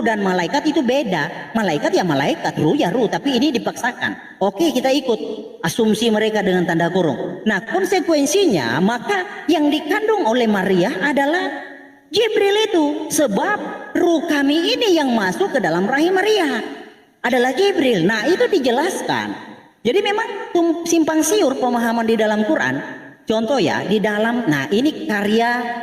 dan malaikat itu beda. Malaikat ya malaikat, ruh ya ruh, tapi ini dipaksakan. Oke, kita ikut asumsi mereka dengan tanda kurung. Nah, konsekuensinya maka yang dikandung oleh Maria adalah Jibril itu. Sebab ruh kami ini yang masuk ke dalam rahim Maria adalah Jibril. Nah, itu dijelaskan. Jadi memang simpang siur pemahaman di dalam Quran. Contoh ya, di dalam, nah ini karya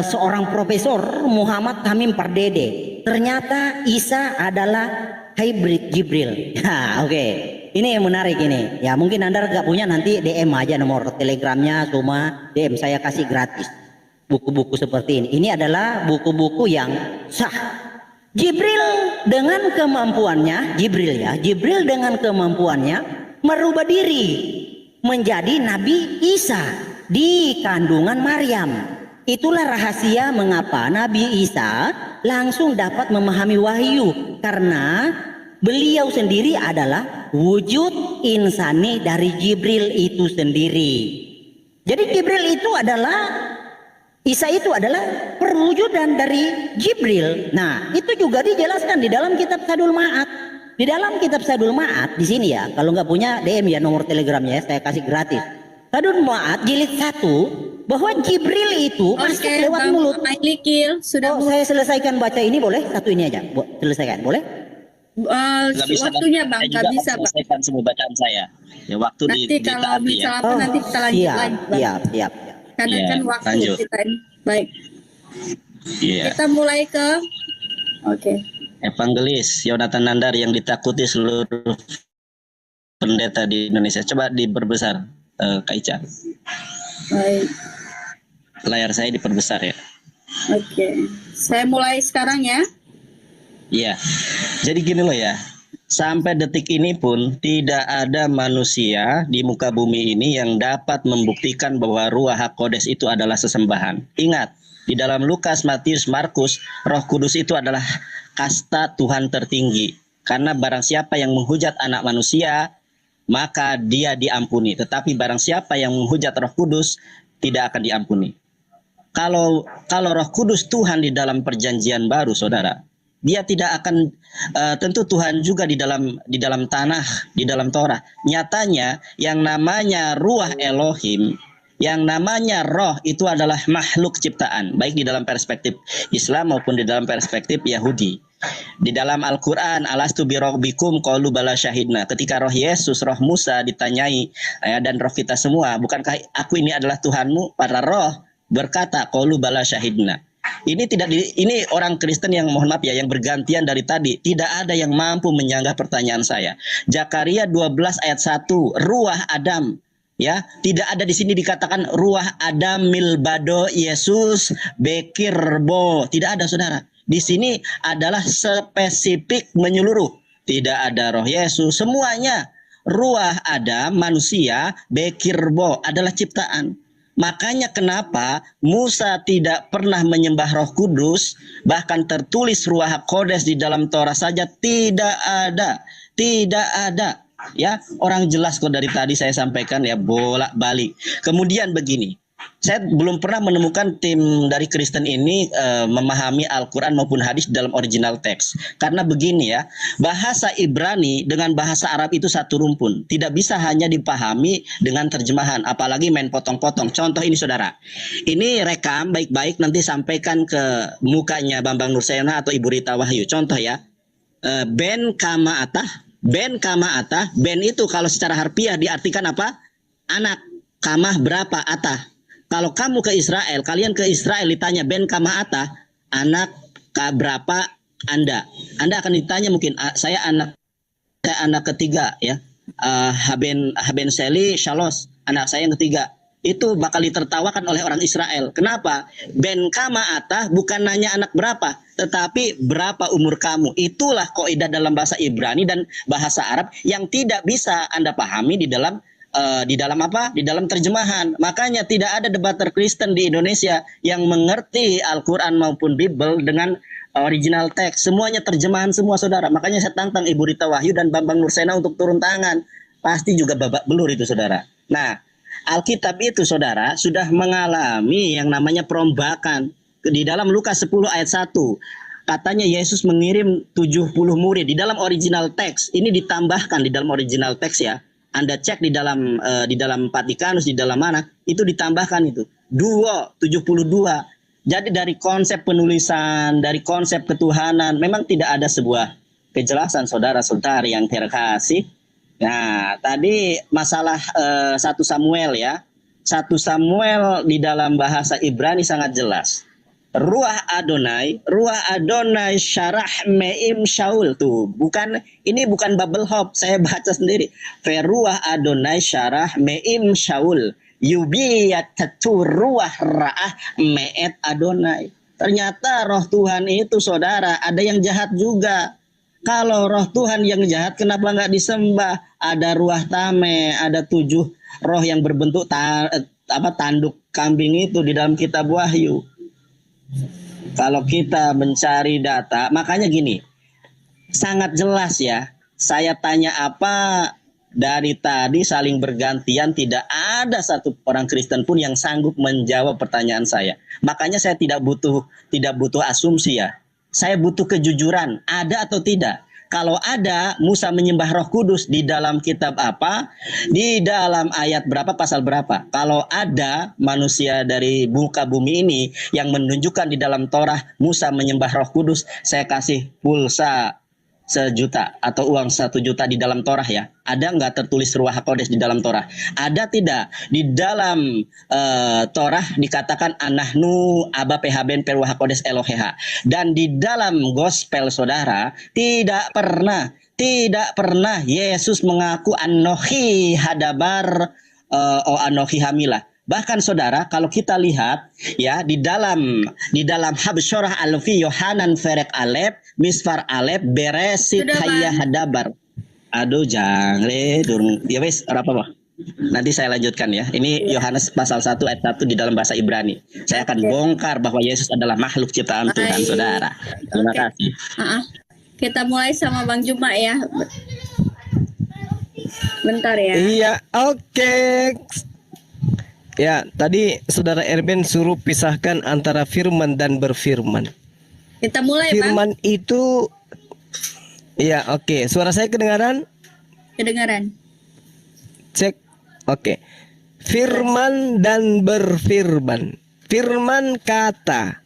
seorang profesor Muhammad Tamim Pardede. Ternyata Isa adalah hybrid Jibril. Nah, oke. Ini yang menarik ini. Ya mungkin Anda gak punya, nanti DM aja nomor Telegramnya, cuma DM saya kasih gratis. Buku-buku seperti ini. Ini adalah buku-buku yang sah. Jibril dengan kemampuannya, Jibril dengan kemampuannya merubah diri menjadi Nabi Isa di kandungan Maryam. Itulah rahasia mengapa Nabi Isa langsung dapat memahami wahyu, karena beliau sendiri adalah wujud insani dari Jibril itu sendiri. Jadi Jibril itu adalah, Isa itu adalah perwujudan dari Jibril. Nah, itu juga dijelaskan di dalam kitab Zadul Ma'ad. Di dalam kitab Sadul Ma'ad di sini ya, kalau nggak punya DM ya nomor telegramnya ya, saya kasih gratis. Sadul Ma'ad jilid 1 bahwa Jibril itu masuk Oke, lewat Bang mulut. Mailikil sudah Oh, saya selesaikan baca ini boleh? Satu ini aja, selesaikan boleh? Nggak bisa, waktunya saya Bang, juga nggak akan bisa Bang. selesaikan semua bacaan saya. Ya waktu Nanti kalau ditaati ya. misal apa nanti kita lanjut siap, lagi Bang. siap, siap. Karena Iya, kan waktu lanjut. kita ini. Baik, Iya. kita mulai ke oke. Evangelis Yonatan Nandar yang ditakuti seluruh pendeta di Indonesia. Coba diperbesar, Kak Ica. Baik. Layar saya diperbesar ya. Oke. Saya mulai sekarang ya. Iya. Jadi gini loh ya. Sampai detik ini pun tidak ada manusia di muka bumi ini yang dapat membuktikan bahwa Ruach HaKodes itu adalah sesembahan. Ingat, di dalam Lukas, Matius, Markus, Roh Kudus itu adalah kasta Tuhan tertinggi. Karena barang siapa yang menghujat anak manusia, maka dia diampuni. Tetapi barang siapa yang menghujat Roh Kudus, tidak akan diampuni. Kalau Roh Kudus Tuhan di dalam perjanjian baru, saudara, dia tidak akan tentu Tuhan juga di dalam tanah, di dalam Torah. Nyatanya yang namanya Ruach Elohim, yang namanya roh itu adalah makhluk ciptaan, baik di dalam perspektif Islam maupun di dalam perspektif Yahudi. Di dalam Al-Quran, alastu birabbikum qalu bala syahidna. Ketika roh Yesus, roh Musa ditanyai, dan roh kita semua, bukankah aku ini adalah Tuhanmu? Para roh berkata qalu bala syahidna. Ini orang Kristen yang mohon maaf ya, yang bergantian dari tadi, tidak ada yang mampu menyanggah pertanyaan saya. Zakaria 12 ayat 1, Ruach Adam. Ya, tidak ada di sini dikatakan Ruach Adam milbado Yesus bekirbo. Tidak ada, saudara. Di sini adalah spesifik menyeluruh. Tidak ada roh Yesus. Semuanya Ruach Adam manusia, bekirbo adalah ciptaan. Makanya kenapa Musa tidak pernah menyembah Roh Kudus, bahkan tertulis Ruach HaKodes di dalam Torah saja tidak ada. Tidak ada. Ya, orang jelas kok dari tadi saya sampaikan ya, bolak-balik. Kemudian begini, saya belum pernah menemukan tim dari Kristen ini memahami Al-Quran maupun hadis dalam original teks. Karena begini ya, bahasa Ibrani dengan bahasa Arab itu satu rumpun. Tidak bisa hanya dipahami dengan terjemahan, apalagi main potong-potong. Contoh ini saudara, ini rekam baik-baik nanti sampaikan ke mukanya Bambang Nursena atau Ibu Rita Wahyu. Contoh ya, ben kama atah. Ben kama atah, ben itu kalau secara harfiah diartikan apa? Anak. Kamah berapa? Atah. Kalau kamu ke Israel, kalian ke Israel ditanya ben kama atah, anak berapa Anda? Anda akan ditanya mungkin, saya anak ketiga ya. Haben Seli Shalos, anak saya yang ketiga. Itu bakal ditertawakan oleh orang Israel. Kenapa? Ben kama atah bukan nanya anak berapa, tetapi berapa umur kamu. Itulah kaidah dalam bahasa Ibrani dan bahasa Arab yang tidak bisa Anda pahami di dalam apa? Di dalam terjemahan. Makanya tidak ada debater Kristen di Indonesia yang mengerti Al-Quran maupun Bible dengan original teks. Semuanya terjemahan semua, saudara. Makanya saya tantang Ibu Rita Wahyu dan Bambang Nursena untuk turun tangan. Pasti juga babak belur itu, saudara. Nah, Alkitab itu, saudara, sudah mengalami yang namanya perombakan. Di dalam Lukas 10 ayat 1, katanya Yesus mengirim 70 murid. Di dalam original teks, ini ditambahkan di dalam original teks ya. Anda cek di dalam Vatikanus, di dalam mana, itu ditambahkan itu. 72. Jadi dari konsep penulisan, dari konsep ketuhanan, memang tidak ada sebuah kejelasan, saudara-saudari yang terkasih. Nah, tadi masalah 1 Samuel ya. 1 Samuel di dalam bahasa Ibrani sangat jelas. Ruach Adonai syarah meim Shaul tuh. Ini bukan bubble hop, saya baca sendiri. Ruach Adonai syarah meim Shaul. Yubiyatatu ruach ra'ah me'et Adonai. Ternyata roh Tuhan itu, saudara, ada yang jahat juga. Kalau roh Tuhan yang jahat kenapa nggak disembah? Ada ruah tame, ada 7 roh yang berbentuk tanduk kambing itu di dalam kitab Wahyu. Kalau kita mencari data, makanya gini, sangat jelas ya. Saya tanya apa dari tadi saling bergantian, tidak ada satu orang Kristen pun yang sanggup menjawab pertanyaan saya. Makanya saya tidak butuh asumsi ya. Saya butuh kejujuran, ada atau tidak. Kalau ada Musa menyembah Roh Kudus di dalam kitab apa? Di dalam ayat berapa, pasal berapa? Kalau ada manusia dari muka bumi ini yang menunjukkan di dalam Torah Musa menyembah Roh Kudus, saya kasih pulsa 1.000.000 atau uang 1.000.000 di dalam Torah ya. Ada nggak tertulis Ruach HaKodes di dalam Torah? Ada tidak? Di dalam Torah dikatakan anahnu aba pehben peruach HaKodes Eloheha. Dan di dalam gospel saudara tidak pernah Yesus mengaku anohi hadabar anohi hamilah. Bahkan saudara, kalau kita lihat ya di dalam Habsyarah Alfi Yohanan Ferek Alep Misfar Alep Beresit Sudah, Hayya Bang. Hadabar. Aduh jangan durung. Ya wes apa? Nanti saya lanjutkan ya. Ini Yohanes pasal 1 ayat 1 di dalam bahasa Ibrani. Saya akan bongkar bahwa Yesus adalah makhluk ciptaan Tuhan, Baik. saudara. Terima Oke. kasih. Kita mulai sama Bang Juma ya. Bentar ya. Iya, oke. Ya, tadi saudara Erben suruh pisahkan antara firman dan berfirman. Kita mulai, Bang. Firman itu, ya oke. Suara saya kedengaran? Kedengaran. Cek, oke. Firman dan berfirman. Firman kata,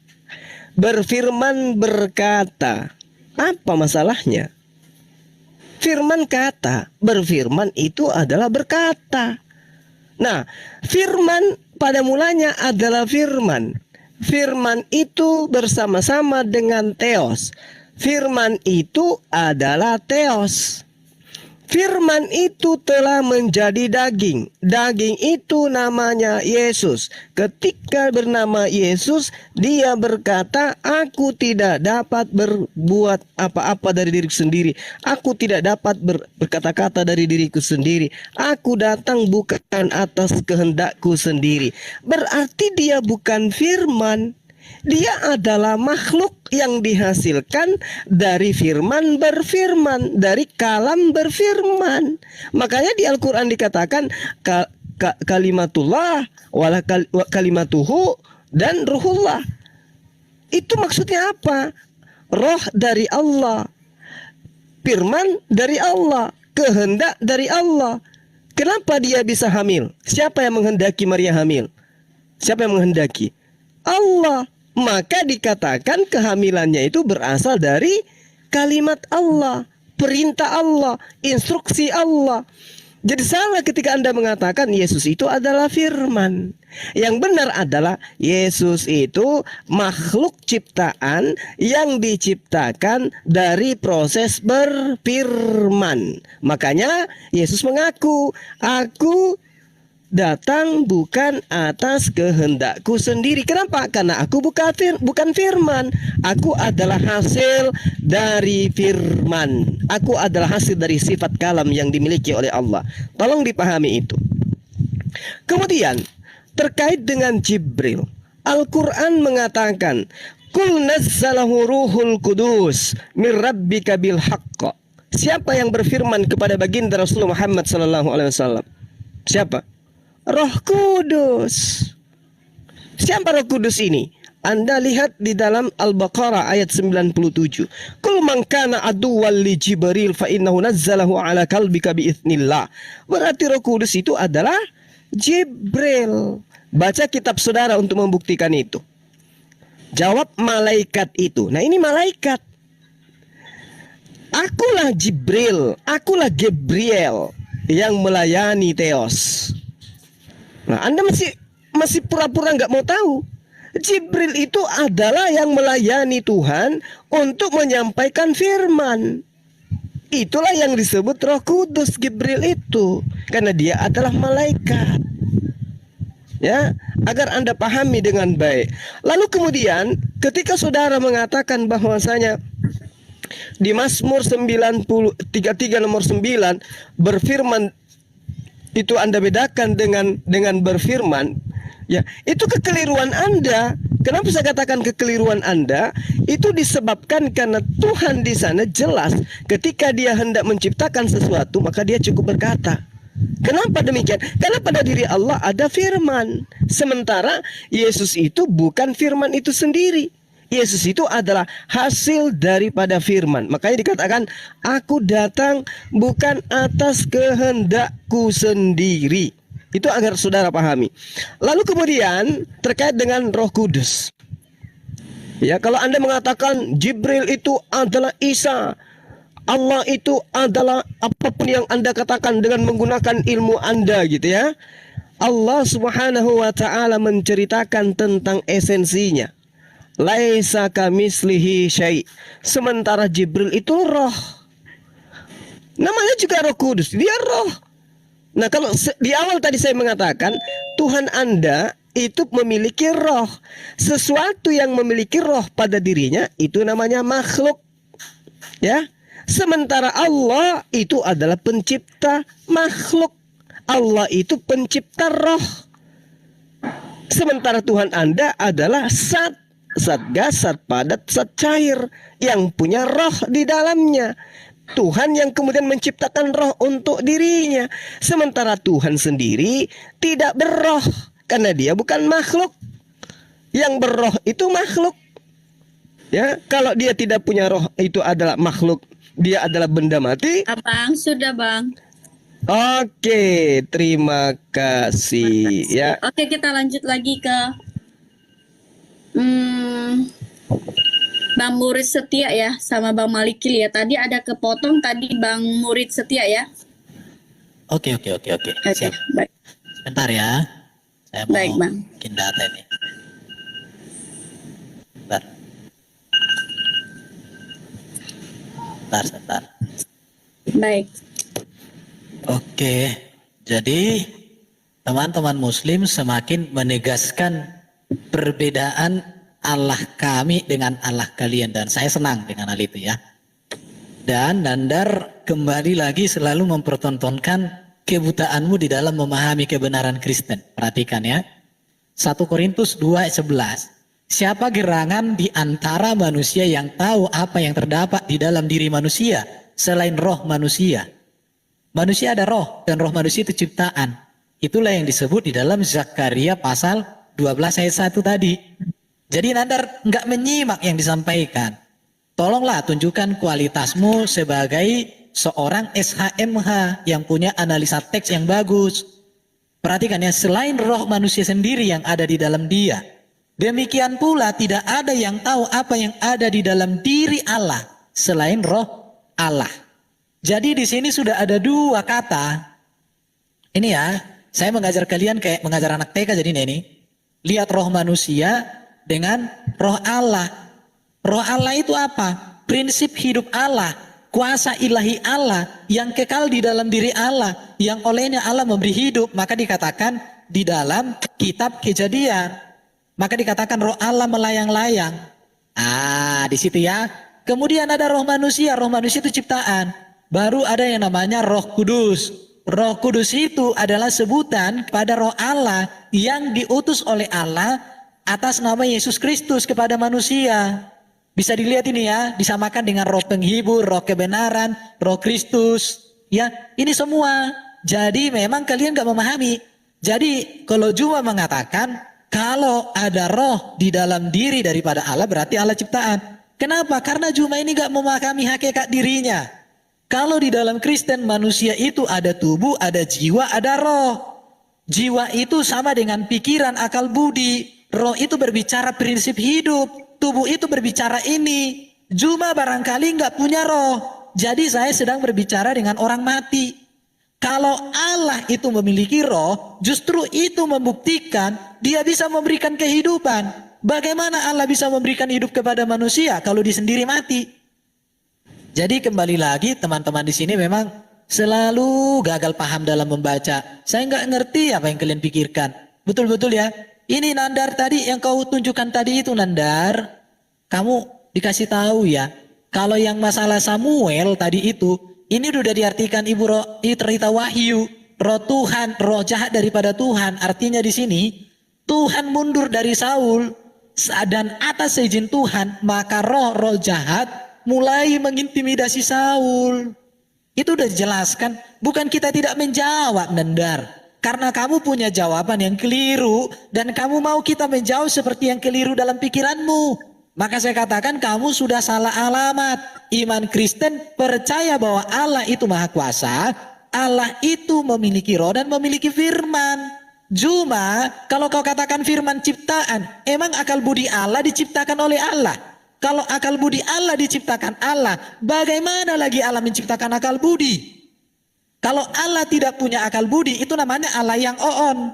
berfirman berkata. Apa masalahnya? Firman kata, berfirman itu adalah berkata. Nah, firman pada mulanya adalah firman. Firman itu bersama-sama dengan theos. Firman itu adalah theos. Firman itu telah menjadi daging. Daging itu namanya Yesus. Ketika bernama Yesus, dia berkata, aku tidak dapat berbuat apa-apa dari diriku sendiri. Aku tidak dapat berkata-kata dari diriku sendiri. Aku datang bukan atas kehendakku sendiri. Berarti dia bukan firman. Dia adalah makhluk yang dihasilkan dari firman berfirman, dari kalam berfirman. Makanya di Al-Quran dikatakan kalimatullah, kalimatuhu, dan ruhullah. Itu maksudnya apa? Roh dari Allah, firman dari Allah, kehendak dari Allah. Kenapa dia bisa hamil? Siapa yang menghendaki Maria hamil? Siapa yang menghendaki? Allah. Maka dikatakan kehamilannya itu berasal dari kalimat Allah, perintah Allah, instruksi Allah. Jadi salah ketika Anda mengatakan Yesus itu adalah firman. Yang benar adalah Yesus itu makhluk ciptaan yang diciptakan dari proses berfirman. Makanya Yesus mengaku, aku datang bukan atas kehendakku sendiri. Kenapa? Karena aku bukan firman. Aku adalah hasil dari firman. Aku adalah hasil dari sifat kalam yang dimiliki oleh Allah. Tolong dipahami itu. Kemudian terkait dengan Jibril, Al-Quran mengatakan, Qul nazzalahu ruhul kudus min rabbika bil haqq. Siapa yang berfirman kepada baginda Rasulullah Muhammad SAW? Siapa? Roh Kudus. Siapa Roh Kudus ini? Anda lihat di dalam Al-Baqarah ayat 97. Qul man kana aduwwan li Jibril fa innahu nazzalahu ala qalbika bi idznillah. Berarti Roh Kudus itu adalah Jibril. Baca kitab saudara untuk membuktikan itu. Jawab malaikat itu. Nah, ini malaikat. Akulah Jibril, akulah Gabriel yang melayani Theos. Nah, Anda masih pura-pura nggak mau tahu. Jibril itu adalah yang melayani Tuhan untuk menyampaikan firman. Itulah yang disebut Roh Kudus, Jibril itu, karena dia adalah malaikat. Ya, agar Anda pahami dengan baik. Lalu kemudian ketika saudara mengatakan bahwasanya di Mazmur 33 nomor 9 berfirman, itu Anda bedakan dengan berfirman, ya, itu kekeliruan Anda. Kenapa saya katakan kekeliruan Anda? Itu disebabkan karena Tuhan di sana jelas ketika dia hendak menciptakan sesuatu, maka dia cukup berkata. Kenapa demikian? Karena pada diri Allah ada firman. Sementara Yesus itu bukan firman itu sendiri. Yesus itu adalah hasil daripada firman. Makanya dikatakan, aku datang bukan atas kehendakku sendiri. Itu agar saudara pahami. Lalu kemudian terkait dengan Roh Kudus. Ya, kalau Anda mengatakan Jibril itu adalah Isa, Allah itu adalah apapun yang Anda katakan dengan menggunakan ilmu Anda gitu ya. Allah Subhanahu wa taala menceritakan tentang esensinya. Laisa kamislihi syai'. Sementara Jibril itu roh. Namanya juga Roh Kudus, dia roh. Nah, kalau di awal tadi saya mengatakan Tuhan Anda itu memiliki roh. Sesuatu yang memiliki roh pada dirinya itu namanya makhluk. Ya. Sementara Allah itu adalah pencipta makhluk. Allah itu pencipta roh. Sementara Tuhan Anda adalah zat gas, zat padat, zat cair yang punya roh di dalamnya. Tuhan yang kemudian menciptakan roh untuk dirinya. Sementara Tuhan sendiri tidak berroh karena dia bukan makhluk. Yang berroh itu makhluk. Ya, kalau dia tidak punya roh itu adalah makhluk. Dia adalah benda mati. Abang, sudah bang. Oke, terima kasih ya. Oke, kita lanjut lagi ke Bang Murid Setia ya, sama Bang Malikil ya. Tadi ada kepotong tadi Bang Murid Setia ya. Oke. Oke, Siap. baik. Sebentar ya. Saya mau Baik, Bang. bikin data ini. Sebentar. Baik. Oke. Jadi teman-teman muslim semakin menegaskan perbedaan Allah kami dengan Allah kalian, dan saya senang dengan hal itu ya. Dan Nandar kembali lagi selalu mempertontonkan kebutaanmu di dalam memahami kebenaran Kristen. Perhatikan ya. 1 Korintus 2:11. Siapa gerangan di antara manusia yang tahu apa yang terdapat di dalam diri manusia selain roh manusia? Manusia ada roh, dan roh manusia itu ciptaan. Itulah yang disebut di dalam Zakaria pasal 12 ayat 1 tadi. Jadi Nandar nggak menyimak yang disampaikan. Tolonglah tunjukkan kualitasmu sebagai seorang SHMH yang punya analisa teks yang bagus. Perhatikan ya, selain roh manusia sendiri yang ada di dalam dia, demikian pula tidak ada yang tahu apa yang ada di dalam diri Allah selain roh Allah. Jadi di sini sudah ada dua kata. Ini ya, saya mengajar kalian kayak mengajar anak TK jadi ini. Lihat roh manusia dengan roh Allah. Roh Allah itu apa? Prinsip hidup Allah, kuasa ilahi Allah yang kekal di dalam diri Allah, yang olehnya Allah memberi hidup. Maka dikatakan di dalam kitab Kejadian, maka dikatakan roh Allah melayang-layang. Di situ ya. Kemudian ada roh manusia itu ciptaan. Baru ada yang namanya Roh Kudus. Roh Kudus itu adalah sebutan pada roh Allah yang diutus oleh Allah atas nama Yesus Kristus kepada manusia. Bisa dilihat ini ya, disamakan dengan roh penghibur, roh kebenaran, roh Kristus. Ya, ini semua. Jadi memang kalian gak memahami. Jadi kalau Juma mengatakan kalau ada roh di dalam diri daripada Allah berarti Allah ciptaan. Kenapa? Karena Juma ini gak memahami hakikat dirinya. Kalau di dalam Kristen manusia itu ada tubuh, ada jiwa, ada roh. Jiwa itu sama dengan pikiran, akal budi. Roh itu berbicara prinsip hidup. Tubuh itu berbicara ini. Juma barangkali nggak punya roh. Jadi saya sedang berbicara dengan orang mati. Kalau Allah itu memiliki roh, justru itu membuktikan dia bisa memberikan kehidupan. Bagaimana Allah bisa memberikan hidup kepada manusia kalau dia sendiri mati? Jadi kembali lagi teman-teman di sini memang selalu gagal paham dalam membaca. Saya nggak ngerti apa yang kalian pikirkan. Betul-betul ya. Ini Nandar tadi yang kau tunjukkan tadi itu Nandar. Kamu dikasih tahu ya. Kalau yang masalah Samuel tadi itu, ini sudah diartikan Ibu Roh, cerita Wahyu. Roh Tuhan, roh jahat daripada Tuhan. Artinya di sini Tuhan mundur dari Saul dan atas izin Tuhan maka roh-roh jahat mulai mengintimidasi Saul. Itu udah dijelaskan. Bukan kita tidak menjawab Nandar. Karena kamu punya jawaban yang keliru. Dan kamu mau kita menjawab seperti yang keliru dalam pikiranmu. Maka saya katakan kamu sudah salah alamat. Iman Kristen percaya bahwa Allah itu maha kuasa, Allah itu memiliki roh dan memiliki firman. Cuma kalau kau katakan firman ciptaan, emang akal budi Allah diciptakan oleh Allah? Kalau akal budi Allah diciptakan Allah, bagaimana lagi Allah menciptakan akal budi? Kalau Allah tidak punya akal budi, itu namanya Allah yang oon.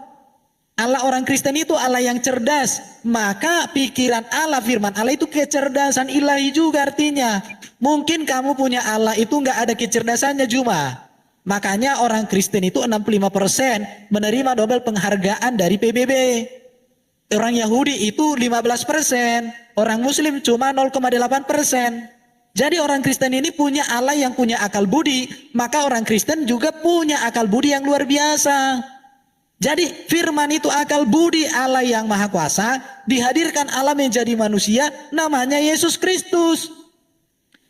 Allah orang Kristen itu Allah yang cerdas. Maka pikiran Allah, firman Allah itu kecerdasan ilahi juga artinya. Mungkin kamu punya Allah itu nggak ada kecerdasannya cuma. Makanya orang Kristen itu 65% menerima double penghargaan dari PBB. Orang Yahudi itu 15%, orang Muslim cuma 0,8%. Jadi orang Kristen ini punya Allah yang punya akal budi, maka orang Kristen juga punya akal budi yang luar biasa. Jadi firman itu akal budi Allah yang maha kuasa, dihadirkan Allah menjadi manusia, namanya Yesus Kristus.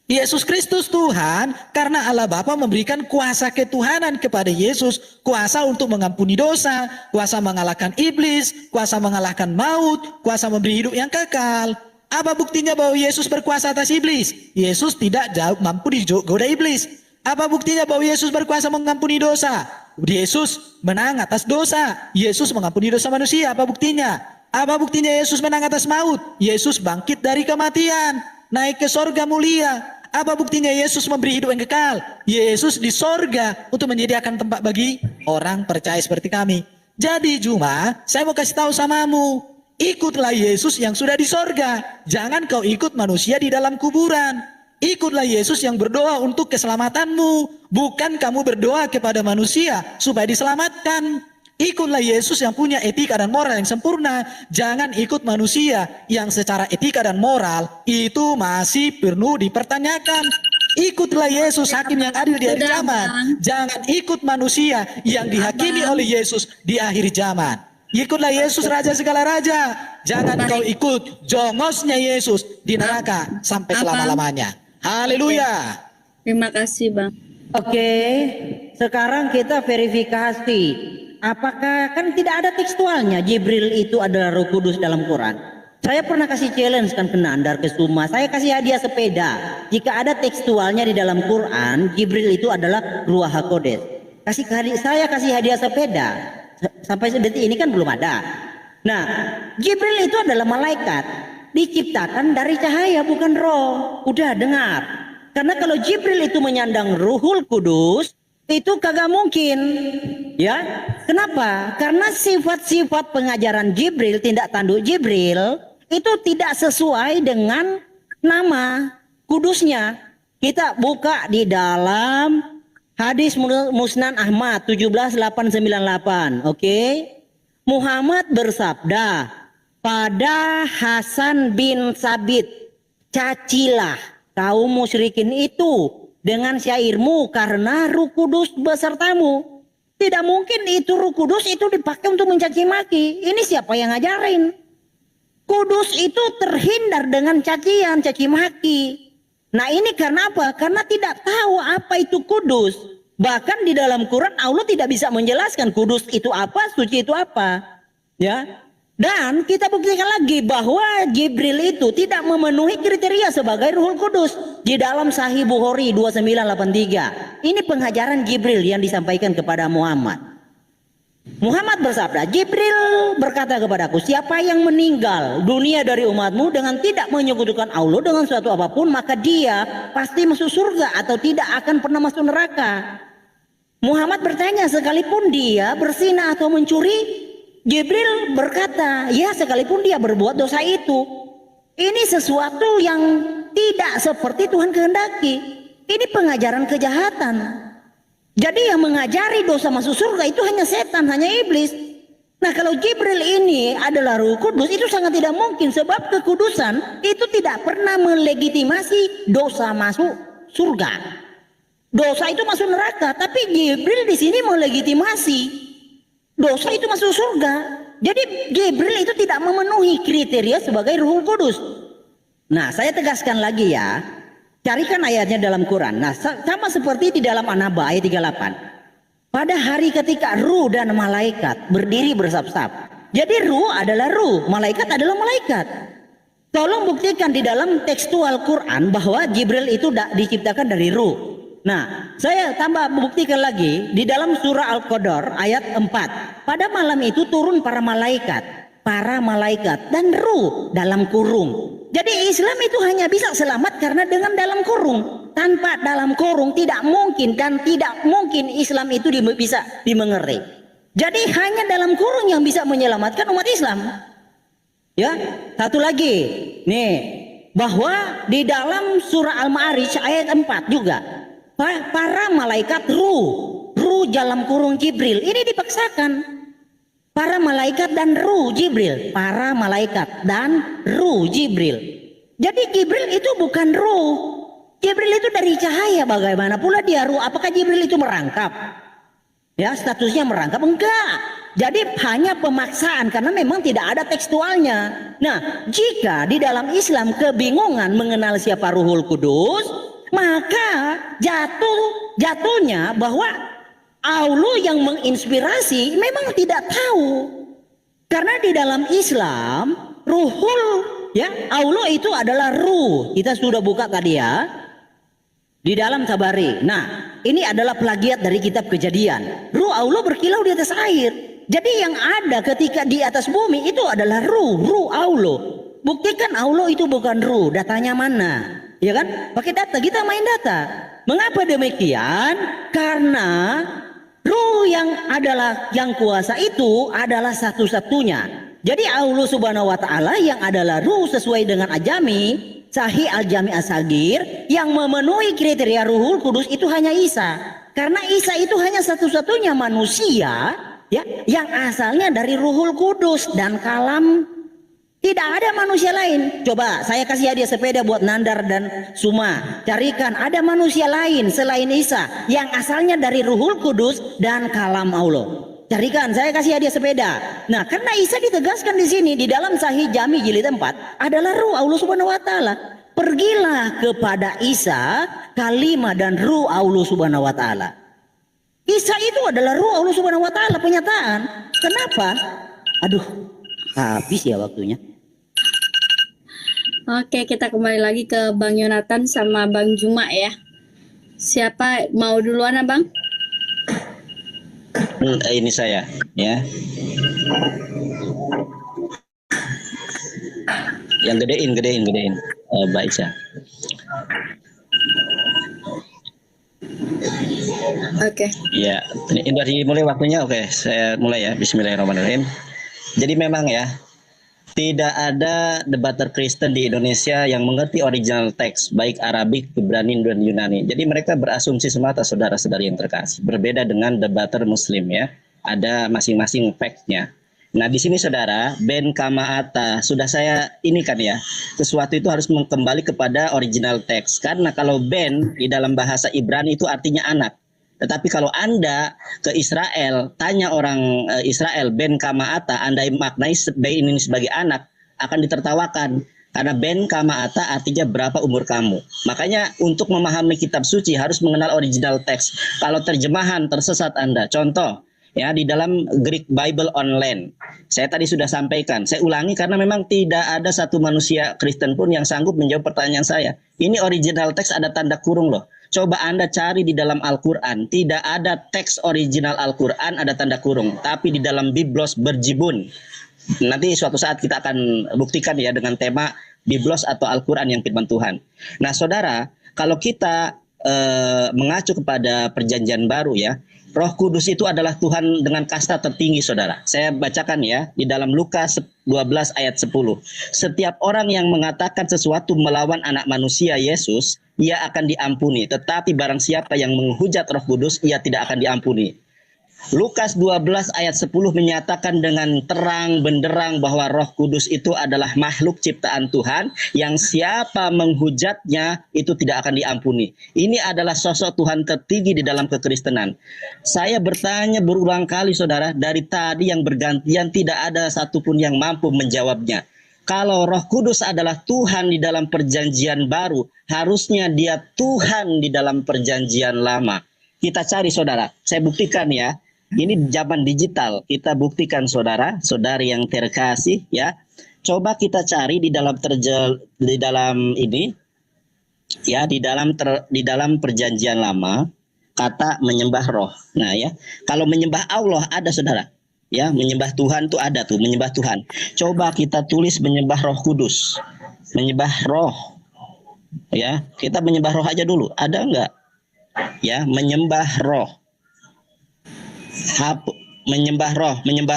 Yesus Kristus Tuhan, karena Allah Bapa memberikan kuasa ketuhanan kepada Yesus, kuasa untuk mengampuni dosa, kuasa mengalahkan iblis, kuasa mengalahkan maut, kuasa memberi hidup yang kekal. Apa buktinya bahwa Yesus berkuasa atas iblis? Yesus tidak mampu digoda iblis. Apa buktinya bahwa Yesus berkuasa mengampuni dosa? Yesus menang atas dosa. Yesus mengampuni dosa manusia. Apa buktinya? Apa buktinya Yesus menang atas maut? Yesus bangkit dari kematian, naik ke sorga mulia. Apa buktinya Yesus memberi hidup yang kekal? Yesus di sorga untuk menyediakan tempat bagi orang percaya seperti kami. Jadi Juma, saya mau kasih tahu samamu, ikutlah Yesus yang sudah di sorga. Jangan kau ikut manusia di dalam kuburan. Ikutlah Yesus yang berdoa untuk keselamatanmu. Bukan kamu berdoa kepada manusia supaya diselamatkan. Ikutlah Yesus yang punya etika dan moral yang sempurna. Jangan ikut manusia yang secara etika dan moral itu masih perlu dipertanyakan. Ikutlah Yesus hakim yang adil di akhir zaman. Jangan ikut manusia yang dihakimi oleh Yesus di akhir zaman. Ikutlah Yesus Raja segala raja. Jangan kau ikut jongosnya Yesus di neraka sampai selama-lamanya. Haleluya. Terima kasih, Bang. Oke, sekarang kita verifikasi. Apakah kan tidak ada tekstualnya Jibril itu adalah Roh Kudus dalam Quran. Saya pernah kasih challenge kan ke Nandar, ke Suma. Saya kasih hadiah sepeda. Jika ada tekstualnya di dalam Quran, Jibril itu adalah Ruach HaKodes. Saya kasih hadiah sepeda. Sampai detik ini kan belum ada. Nah, Jibril itu adalah malaikat. Diciptakan dari cahaya bukan roh. Udah dengar. Karena kalau Jibril itu menyandang Ruhul Kudus, itu kagak mungkin. Ya, kenapa? Karena sifat-sifat pengajaran Jibril, tindak tanduk Jibril itu tidak sesuai dengan nama kudusnya. Kita buka di dalam hadis Musnad Ahmad 17898. Oke. Muhammad bersabda, pada Hasan bin Sabit, cacilah kaum musyrikin itu dengan syairmu karena Ruh Kudus besertamu. Tidak mungkin itu Ruh Kudus itu dipakai untuk mencaci maki. Ini siapa yang ngajarin? Kudus itu terhindar dengan cacian, caci maki. Nah ini karena apa? Karena tidak tahu apa itu kudus. Bahkan di dalam Quran Allah tidak bisa menjelaskan kudus itu apa, suci itu apa. Ya. Dan kita buktikan lagi bahwa Jibril itu tidak memenuhi kriteria sebagai Ruhul Kudus. Di dalam Sahih Bukhari 2983. Ini pengajaran Jibril yang disampaikan kepada Muhammad. Muhammad bersabda, Jibril berkata kepadaku, siapa yang meninggal dunia dari umatmu dengan tidak menyekutukan Allah dengan suatu apapun, maka dia pasti masuk surga atau tidak akan pernah masuk neraka. Muhammad bertanya, sekalipun dia berzina atau mencuri? Jibril berkata, ya sekalipun dia berbuat dosa itu. Ini sesuatu yang tidak seperti Tuhan kehendaki. Ini pengajaran kejahatan. Jadi yang mengajari dosa masuk surga itu hanya setan, hanya iblis. Nah kalau Jibril ini adalah Ruh Kudus, itu sangat tidak mungkin. Sebab kekudusan itu tidak pernah melegitimasi dosa masuk surga. Dosa itu masuk neraka, tapi Jibril di sini melegitimasi dosa itu masuk surga. Jadi Jibril itu tidak memenuhi kriteria sebagai Ruh Kudus. Nah, saya tegaskan lagi ya. Carikan ayatnya dalam Quran. Nah, sama seperti di dalam An-Naba ayat 38. Pada hari ketika ruh dan malaikat berdiri bersab-sab. Jadi ruh adalah ruh, malaikat adalah malaikat. Tolong buktikan di dalam tekstual Quran bahwa Jibril itu diciptakan dari ruh. Nah, saya tambah buktikan lagi di dalam surah Al-Qadar ayat 4. Pada malam itu turun para malaikat dan ruh dalam kurung. Jadi Islam itu hanya bisa selamat karena dengan dalam kurung. Tanpa dalam kurung tidak mungkin, dan tidak mungkin Islam itu bisa dimengeri. Jadi hanya dalam kurung yang bisa menyelamatkan umat Islam. Ya, satu lagi. Nih, bahwa di dalam surah Al-Ma'arij ayat 4 juga para malaikat ruh dalam kurung Jibril ini dipaksakan. Para malaikat dan ruh Jibril, para malaikat dan ruh Jibril. Jadi Jibril itu bukan ruh. Jibril itu dari cahaya, bagaimana pula dia ruh? Apakah Jibril itu merangkap? Ya, statusnya merangkap? Enggak. Jadi hanya pemaksaan karena memang tidak ada tekstualnya. Nah, jika di dalam Islam kebingungan mengenal siapa Ruhul Kudus, maka jatuhnya bahwa Allah yang menginspirasi memang tidak tahu. Karena di dalam Islam Allah itu adalah ruh. Kita sudah buka tadi ya. Di dalam Tabari. Nah, ini adalah plagiat dari kitab Kejadian. Ruh Allah berkilau di atas air. Jadi yang ada ketika di atas bumi itu adalah ruh Allah. Buktikan Allah itu bukan ruh. Datanya mana? Ya kan? Pakai data, kita main data. Mengapa demikian? Karena ruh yang kuasa itu adalah satu-satunya. Jadi Allah Subhanahu wa taala yang adalah ruh sesuai dengan Ajami Sahih Al-Jami As-Sagir, yang memenuhi kriteria Ruhul Kudus itu hanya Isa. Karena Isa itu hanya satu-satunya manusia ya yang asalnya dari Ruhul Kudus dan kalam. Tidak ada manusia lain. Coba saya kasih hadiah sepeda buat Nandar dan Suma. Carikan ada manusia lain selain Isa yang asalnya dari Ruhul Kudus dan kalam Allah. Carikan, saya kasih hadiah sepeda. Nah, karena Isa ditegaskan di sini di dalam Sahih Jami jilid 4 adalah ruh Allah Subhanahu wa taala. Pergilah kepada Isa, kalimah dan ruh Allah Subhanahu wa taala. Isa itu adalah ruh Allah Subhanahu wa taala, penyataan. Kenapa? Aduh, habis ya waktunya. Oke, kita kembali lagi ke Bang Yonatan sama Bang Juma ya. Siapa mau duluan, Abang? Ini saya, ya. Yang gedein. Baik, saya. Oke. Ya, ini dari mulai waktunya. Oke, saya mulai ya. Bismillahirrahmanirrahim. Jadi memang ya, tidak ada debater Kristen di Indonesia yang mengerti original teks, baik Arabik, Ibrani, dan Yunani. Jadi mereka berasumsi semata, saudara-saudari yang terkasih. Berbeda dengan debater Muslim ya. Ada masing-masing fact-nya. Nah di sini saudara, ben kamaata, sudah saya ini kan ya, sesuatu itu harus kembali kepada original teks. Karena kalau ben di dalam bahasa Ibrani itu artinya anak. Tetapi kalau Anda ke Israel, tanya orang Israel, ben kamaata, Anda maknai ben ini sebagai anak, akan ditertawakan. Karena ben kamaata artinya berapa umur kamu. Makanya untuk memahami kitab suci harus mengenal original teks. Kalau terjemahan tersesat Anda, contoh ya di dalam Greek Bible Online. Saya tadi sudah sampaikan, saya ulangi karena memang tidak ada satu manusia Kristen pun yang sanggup menjawab pertanyaan saya. Ini original teks ada tanda kurung loh. Coba Anda cari di dalam Al-Quran, tidak ada teks original Al-Quran ada tanda kurung, tapi di dalam Biblos berjibun. Nanti suatu saat kita akan buktikan ya dengan tema Biblos atau Al-Quran yang firman Tuhan. Nah saudara, kalau kita mengacu kepada perjanjian baru ya, Roh Kudus itu adalah Tuhan dengan kasta tertinggi saudara. Saya bacakan ya di dalam Lukas 12 ayat 10. Setiap orang yang mengatakan sesuatu melawan anak manusia Yesus, ia akan diampuni. Tetapi barang siapa yang menghujat Roh Kudus, ia tidak akan diampuni. Lukas 12 ayat 10 menyatakan dengan terang benderang bahwa Roh Kudus itu adalah makhluk ciptaan Tuhan yang siapa menghujatnya itu tidak akan diampuni. Ini adalah sosok Tuhan tertinggi di dalam kekristenan. Saya bertanya berulang kali saudara, dari tadi yang bergantian tidak ada satupun yang mampu menjawabnya. Kalau Roh Kudus adalah Tuhan di dalam perjanjian baru, harusnya dia Tuhan di dalam perjanjian lama. Kita cari saudara, saya buktikan ya. Ini zaman digital, kita buktikan saudara, saudari yang terkasih ya. Coba kita cari di dalam di dalam ini ya, di dalam perjanjian lama kata menyembah roh. Nah ya, kalau menyembah Allah ada saudara. Ya, menyembah Tuhan tuh ada tuh, menyembah Tuhan. Coba kita tulis menyembah Roh Kudus. Menyembah roh. Ya, kita menyembah roh aja dulu. Ada enggak? Ya, menyembah roh. Menyembah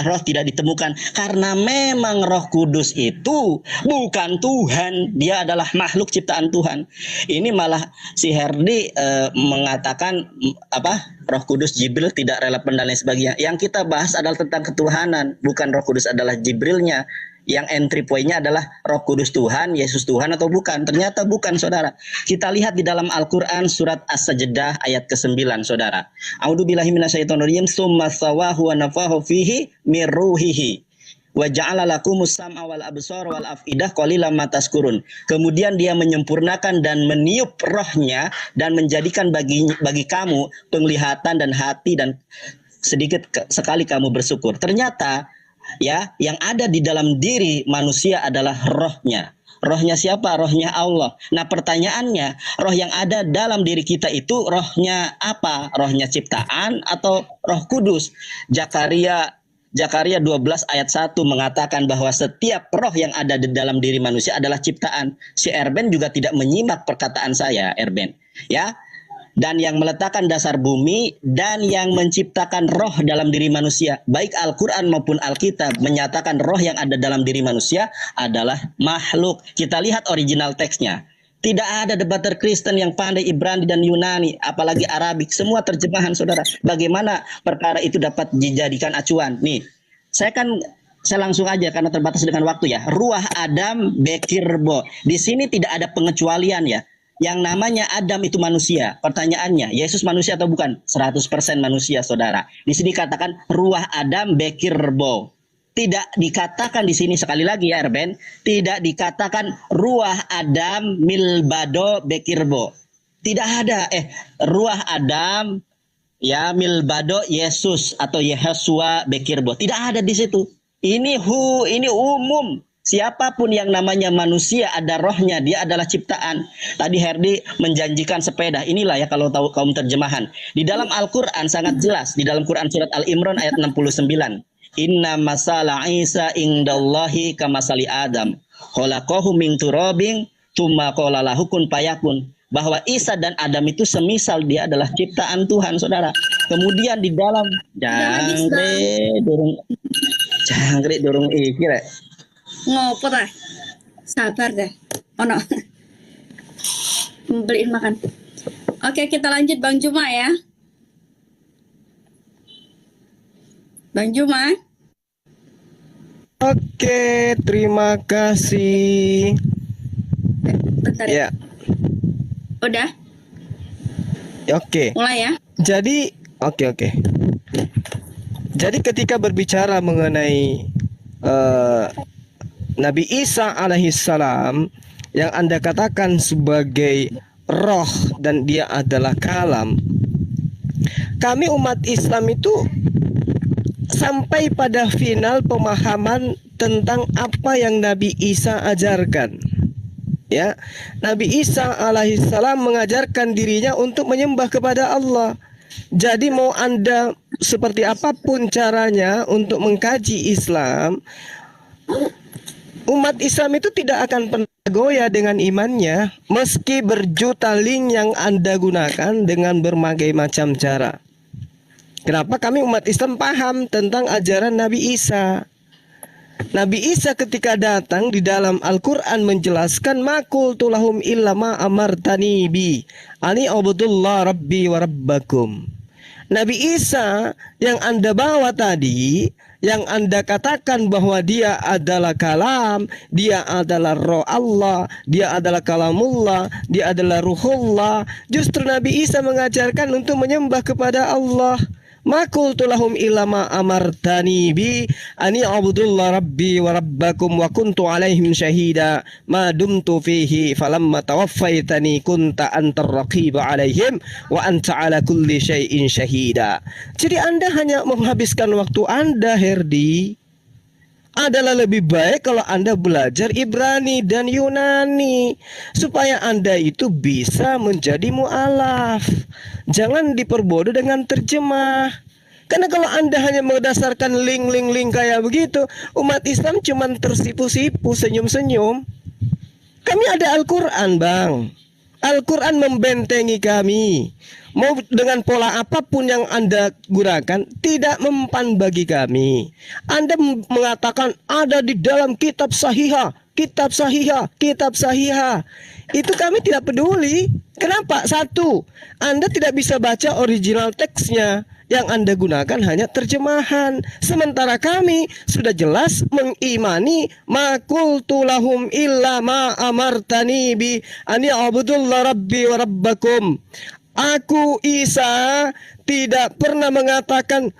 roh tidak ditemukan karena memang Roh Kudus itu bukan Tuhan, dia adalah makhluk ciptaan Tuhan. Ini malah si Herdi mengatakan apa? Roh Kudus, Jibril tidak relevan dan lain sebagainya. Yang kita bahas adalah tentang ketuhanan, bukan Roh Kudus adalah Jibrilnya. Yang entry point-nya adalah Roh Kudus Tuhan, Yesus Tuhan atau bukan. Ternyata bukan, saudara. Kita lihat di dalam Al-Quran surat As-Sajdah ayat ke-9, saudara. A'udzubillahi minasyaitonirrajim, tsumma sawahu wa nafahu fihi min ruhihi wa ja'ala lakumus sam'a wal absar wal afidah qalilan ma tazkurun. Kemudian dia menyempurnakan dan meniup rohnya dan menjadikan bagi kamu penglihatan dan hati dan sedikit sekali kamu bersyukur. Ternyata ya, yang ada di dalam diri manusia adalah rohnya. Rohnya siapa? Rohnya Allah. Nah pertanyaannya, roh yang ada dalam diri kita itu rohnya apa? Rohnya ciptaan atau Roh Kudus? Zakaria 12 ayat 1 mengatakan bahwa setiap roh yang ada di dalam diri manusia adalah ciptaan. Si Erben juga tidak menyimak perkataan saya, Erben. Ya. Dan yang meletakkan dasar bumi dan yang menciptakan roh dalam diri manusia. Baik Al-Quran maupun Alkitab menyatakan roh yang ada dalam diri manusia adalah makhluk. Kita lihat original teksnya. Tidak ada debater Kristen yang pandai Ibrani dan Yunani, apalagi Arabik. Semua terjemahan, saudara. Bagaimana perkara itu dapat dijadikan acuan? Nih, saya langsung aja karena terbatas dengan waktu ya. Ruah Adam Bekirbo. Di sini tidak ada pengecualian ya. Yang namanya Adam itu manusia. Pertanyaannya, Yesus manusia atau bukan? 100% manusia, saudara. Di sini katakan ruah Adam Bekirbo. Tidak dikatakan di sini, sekali lagi ya Erben, tidak dikatakan ruah Adam Milbado Bekirbo. Tidak ada. Ruah Adam ya Milbado Yesus atau Yehosua Bekirbo. Tidak ada di situ. Ini umum. Siapapun yang namanya manusia ada rohnya, dia adalah ciptaan. Tadi Herdi menjanjikan sepeda. Inilah ya kalau tahu kaum terjemahan. Di dalam Al-Qur'an sangat jelas, di dalam Quran surat Al-Imran ayat 69. Inna masala Isa indallahi kamasali Adam. Khalaqahu min turabin tsumma qala lahu kun fayakun. Bahwa Isa dan Adam itu semisal, dia adalah ciptaan Tuhan, saudara. Kemudian di dalam jangkrik durung iki rek. Ngopo ta? Sabar deh. Ono. Beliin makan. Oke, kita lanjut Bang Juma ya. Bang Juma. Oke, terima kasih. Bentar Ya, ya. Udah? oke. Mulai ya. Jadi, oke. Jadi ketika berbicara mengenai Nabi Isa alaihissalam yang Anda katakan sebagai roh dan dia adalah kalam, kami umat Islam itu sampai pada final pemahaman tentang apa yang Nabi Isa ajarkan. Ya, Nabi Isa alaihissalam mengajarkan dirinya untuk menyembah kepada Allah. Jadi mau Anda seperti apapun caranya untuk mengkaji Islam, umat Islam itu tidak akan pernah goyah dengan imannya meski berjuta link yang Anda gunakan dengan berbagai macam cara. Kenapa kami umat Islam paham tentang ajaran Nabi Isa? Nabi Isa ketika datang di dalam Al-Quran menjelaskan makul tulahum illa ma amartani bi ani abudullah rabbi wa rabbakum. Nabi Isa yang Anda bawa tadi, yang Anda katakan bahwa dia adalah kalam, dia adalah roh Allah, dia adalah kalamullah, dia adalah ruhullah. Justru Nabi Isa mengajarkan untuk menyembah kepada Allah. Ma qultu lahum illa ma amartani bi ani abudullah rabbi wa rabbakum wa kuntu alaihim syahida ma dumtu fihi falamma tawaffaitani kunta antar raqiba alaihim wa anta ala kulli syai'in syahida. Jadi Anda hanya menghabiskan waktu Anda, Herdi, adalah lebih baik kalau Anda belajar Ibrani dan Yunani supaya Anda itu bisa menjadi mu'alaf. Jangan diperbodoh dengan terjemah. Karena kalau Anda hanya berdasarkan link kayak begitu, umat Islam cuma tersipu-sipu, senyum-senyum. Kami ada Al-Quran, Bang. Al-Quran membentengi kami. Mau dengan pola apapun yang Anda gunakan, tidak mempan bagi kami. Anda mengatakan ada di dalam kitab sahihah, kitab sahihah, kitab sahihah. Itu kami tidak peduli. Kenapa? Satu, Anda tidak bisa baca original teksnya. Yang Anda gunakan hanya terjemahan. Sementara kami sudah jelas mengimani ma qultu lahum illa ma amartani bi ani abudullah rabbi wa rabbakum. Aku Isa tidak pernah mengatakan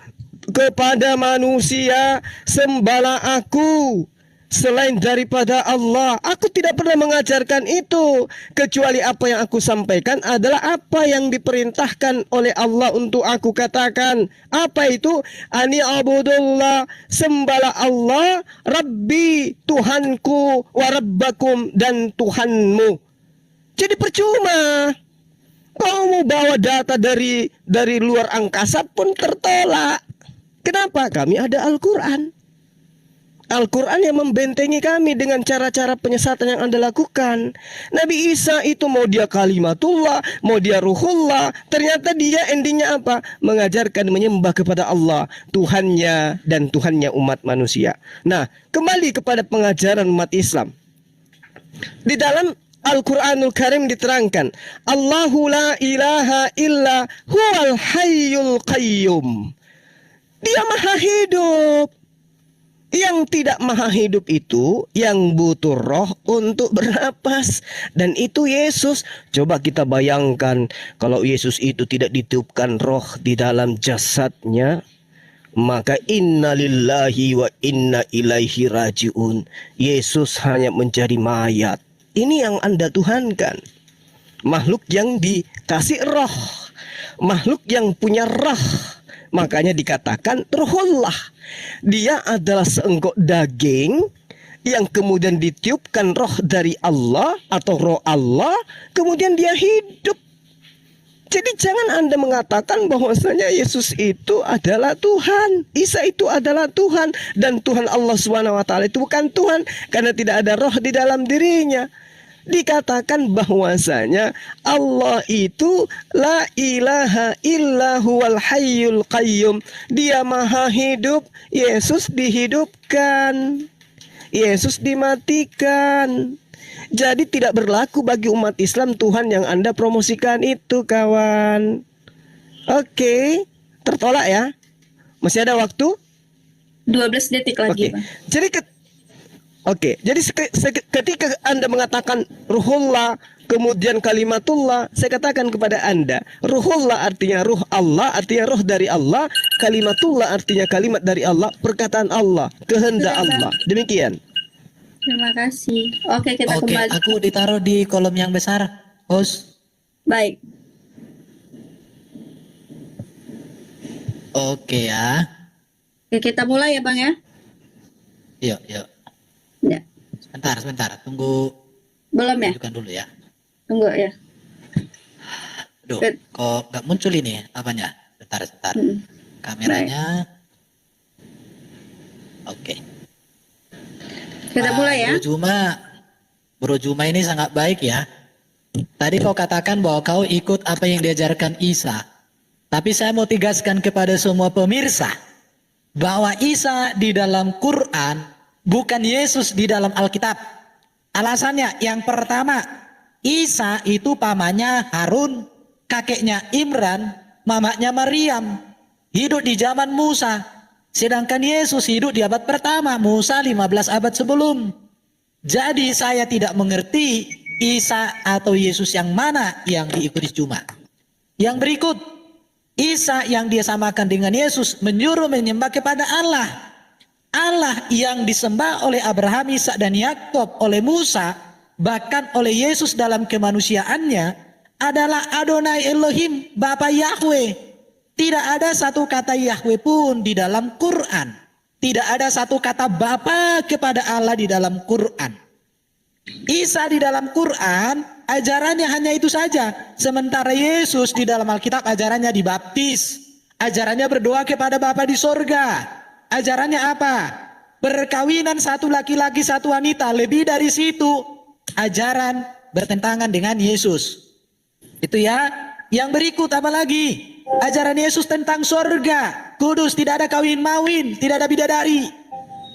kepada manusia sembahlah aku selain daripada Allah. Aku tidak pernah mengajarkan itu, kecuali apa yang aku sampaikan adalah apa yang diperintahkan oleh Allah untuk aku katakan. Apa itu? Ani abudullah, sembahlah Allah, Rabbi, Tuhanku, wa rabbakum, dan Tuhanmu. Jadi percuma. Kau mau bawa data dari luar angkasa pun tertolak. Kenapa? Kami ada Al-Quran. Al-Quran yang membentengi kami dengan cara-cara penyesatan yang Anda lakukan. Nabi Isa itu mau dia kalimatullah, mau dia ruhullah, ternyata dia endingnya apa? Mengajarkan menyembah kepada Allah, Tuhannya dan Tuhannya umat manusia. Nah, kembali kepada pengajaran umat Islam. Di dalam Al-Quranul Karim diterangkan, Allahu la ilaha illa huwal hayyul qayyum. Dia maha hidup. Yang tidak maha hidup itu yang butuh roh untuk bernapas. Dan itu Yesus. Coba kita bayangkan kalau Yesus itu tidak ditiupkan roh di dalam jasadnya, maka inna lillahi wa inna ilaihi rajiun. Yesus hanya menjadi mayat. Ini yang Anda tuhankan. Makhluk yang dikasih roh, makhluk yang punya roh. Makanya dikatakan ruhullah. Dia adalah seengkok daging yang kemudian ditiupkan roh dari Allah atau roh Allah, kemudian dia hidup. Jadi jangan Anda mengatakan bahwasanya Yesus itu adalah Tuhan, Isa itu adalah Tuhan, dan Tuhan Allah SWT itu bukan Tuhan karena tidak ada roh di dalam dirinya. Dikatakan bahwasanya Allah itu la ilaha illa huwal hayyul qayyum. Dia maha hidup. Yesus dihidupkan, Yesus dimatikan. Jadi tidak berlaku bagi umat Islam Tuhan yang Anda promosikan itu, kawan. Oke, tertolak ya. Masih ada waktu? 12 detik lagi, Oke. Bang. Jadi jadi ketika Anda mengatakan ruhullah, kemudian kalimatullah, saya katakan kepada Anda, ruhullah artinya ruh Allah, artinya roh dari Allah, kalimatullah artinya kalimat dari Allah, perkataan Allah, kehendak Allah. Demikian. Terima kasih. Oke, kita Oke, kembali. aku ditaruh di kolom yang besar, host. Baik. Oke ya. Oke, kita mulai ya, Bang ya. Yuk, yuk. Ya. Sebentar. Tunggu Belum ya? tunjukkan dulu ya. Tunggu ya. Duh, Bet. kok nggak muncul ini apanya? Bentar. Kameranya. Oke. Kita mulai ya. Bro Juma ini sangat baik ya. Tadi kau katakan bahwa kau ikut apa yang diajarkan Isa. Tapi saya mau tegaskan kepada semua pemirsa bahwa Isa di dalam Quran bukan Yesus di dalam Alkitab. Alasannya yang pertama, Isa itu pamannya Harun, kakeknya Imran, mamanya Maryam. Hidup di zaman Musa. Sedangkan Yesus hidup di abad pertama, Musa 15 abad sebelum. Jadi saya tidak mengerti Isa atau Yesus yang mana yang diikuti Juma. Yang berikut, Isa yang dia samakan dengan Yesus menyuruh menyembah kepada Allah. Allah yang disembah oleh Abraham, Ishak dan Yakub, oleh Musa, bahkan oleh Yesus dalam kemanusiaannya adalah Adonai Elohim, Bapa Yahweh. Tidak ada satu kata Yahweh pun di dalam Quran. Tidak ada satu kata Bapa kepada Allah di dalam Quran. Isa di dalam Quran ajarannya hanya itu saja. Sementara Yesus di dalam Alkitab ajarannya dibaptis. Ajarannya berdoa kepada Bapa di sorga. Ajarannya apa? Perkawinan satu laki-laki satu wanita. Lebih dari situ ajaran bertentangan dengan Yesus. Itu ya. Yang berikut apa lagi? Ajaran Yesus tentang sorga, kudus, tidak ada kawin-mawin, tidak ada bidadari.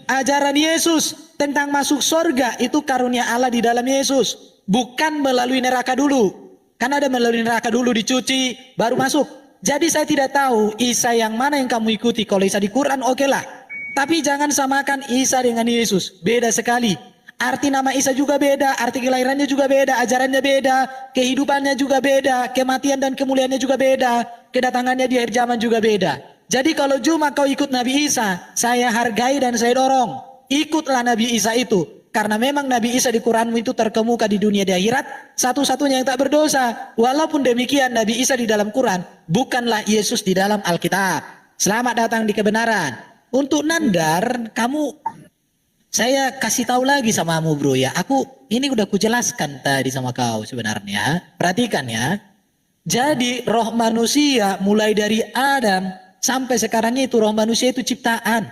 Ajaran Yesus tentang masuk sorga itu karunia Allah di dalam Yesus, bukan melalui neraka dulu. Kan ada melalui neraka dulu dicuci baru masuk. Jadi saya tidak tahu Isa yang mana yang kamu ikuti. Kalau Isa di Quran oke lah. Tapi jangan samakan Isa dengan Yesus, beda sekali. Arti nama Isa juga beda, arti kelahirannya juga beda, ajarannya beda, kehidupannya juga beda, kematian dan kemuliaannya juga beda, kedatangannya di akhir zaman juga beda. Jadi kalau cuma kau ikut Nabi Isa, saya hargai dan saya dorong. Ikutlah Nabi Isa itu. Karena memang Nabi Isa di Quranmu itu terkemuka di dunia di akhirat, satu-satunya yang tak berdosa. Walaupun demikian Nabi Isa di dalam Quran bukanlah Yesus di dalam Alkitab. Selamat datang di kebenaran. Untuk Nandar, saya kasih tahu lagi sama kamu bro ya. Ini udah kujelaskan tadi sama kau sebenarnya. Perhatikan ya. Jadi roh manusia mulai dari Adam sampai sekarangnya itu roh manusia itu ciptaan.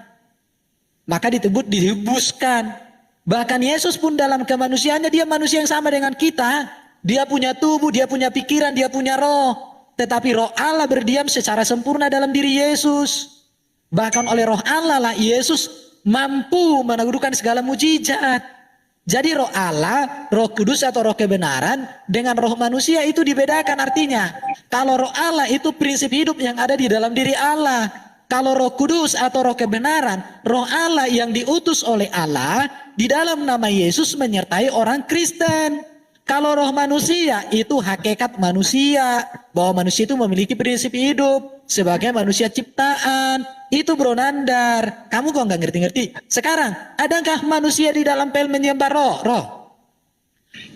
Maka dihembuskan. Bahkan Yesus pun dalam kemanusiaannya dia manusia yang sama dengan kita. Dia punya tubuh, dia punya pikiran, dia punya roh. Tetapi roh Allah berdiam secara sempurna dalam diri Yesus. Bahkan oleh roh Allah lah Yesus mampu menaklukkan segala mujizat. Jadi roh Allah, roh kudus atau roh kebenaran dengan roh manusia itu dibedakan artinya. Kalau roh Allah itu prinsip hidup yang ada di dalam diri Allah. Kalau roh kudus atau roh kebenaran, roh Allah yang diutus oleh Allah di dalam nama Yesus menyertai orang Kristen. Kalau roh manusia itu hakikat manusia, bahwa manusia itu memiliki prinsip hidup sebagai manusia ciptaan. Itu bro Nandar, kamu kok nggak ngerti-ngerti? Sekarang, adakah manusia di dalam pel menyembah roh?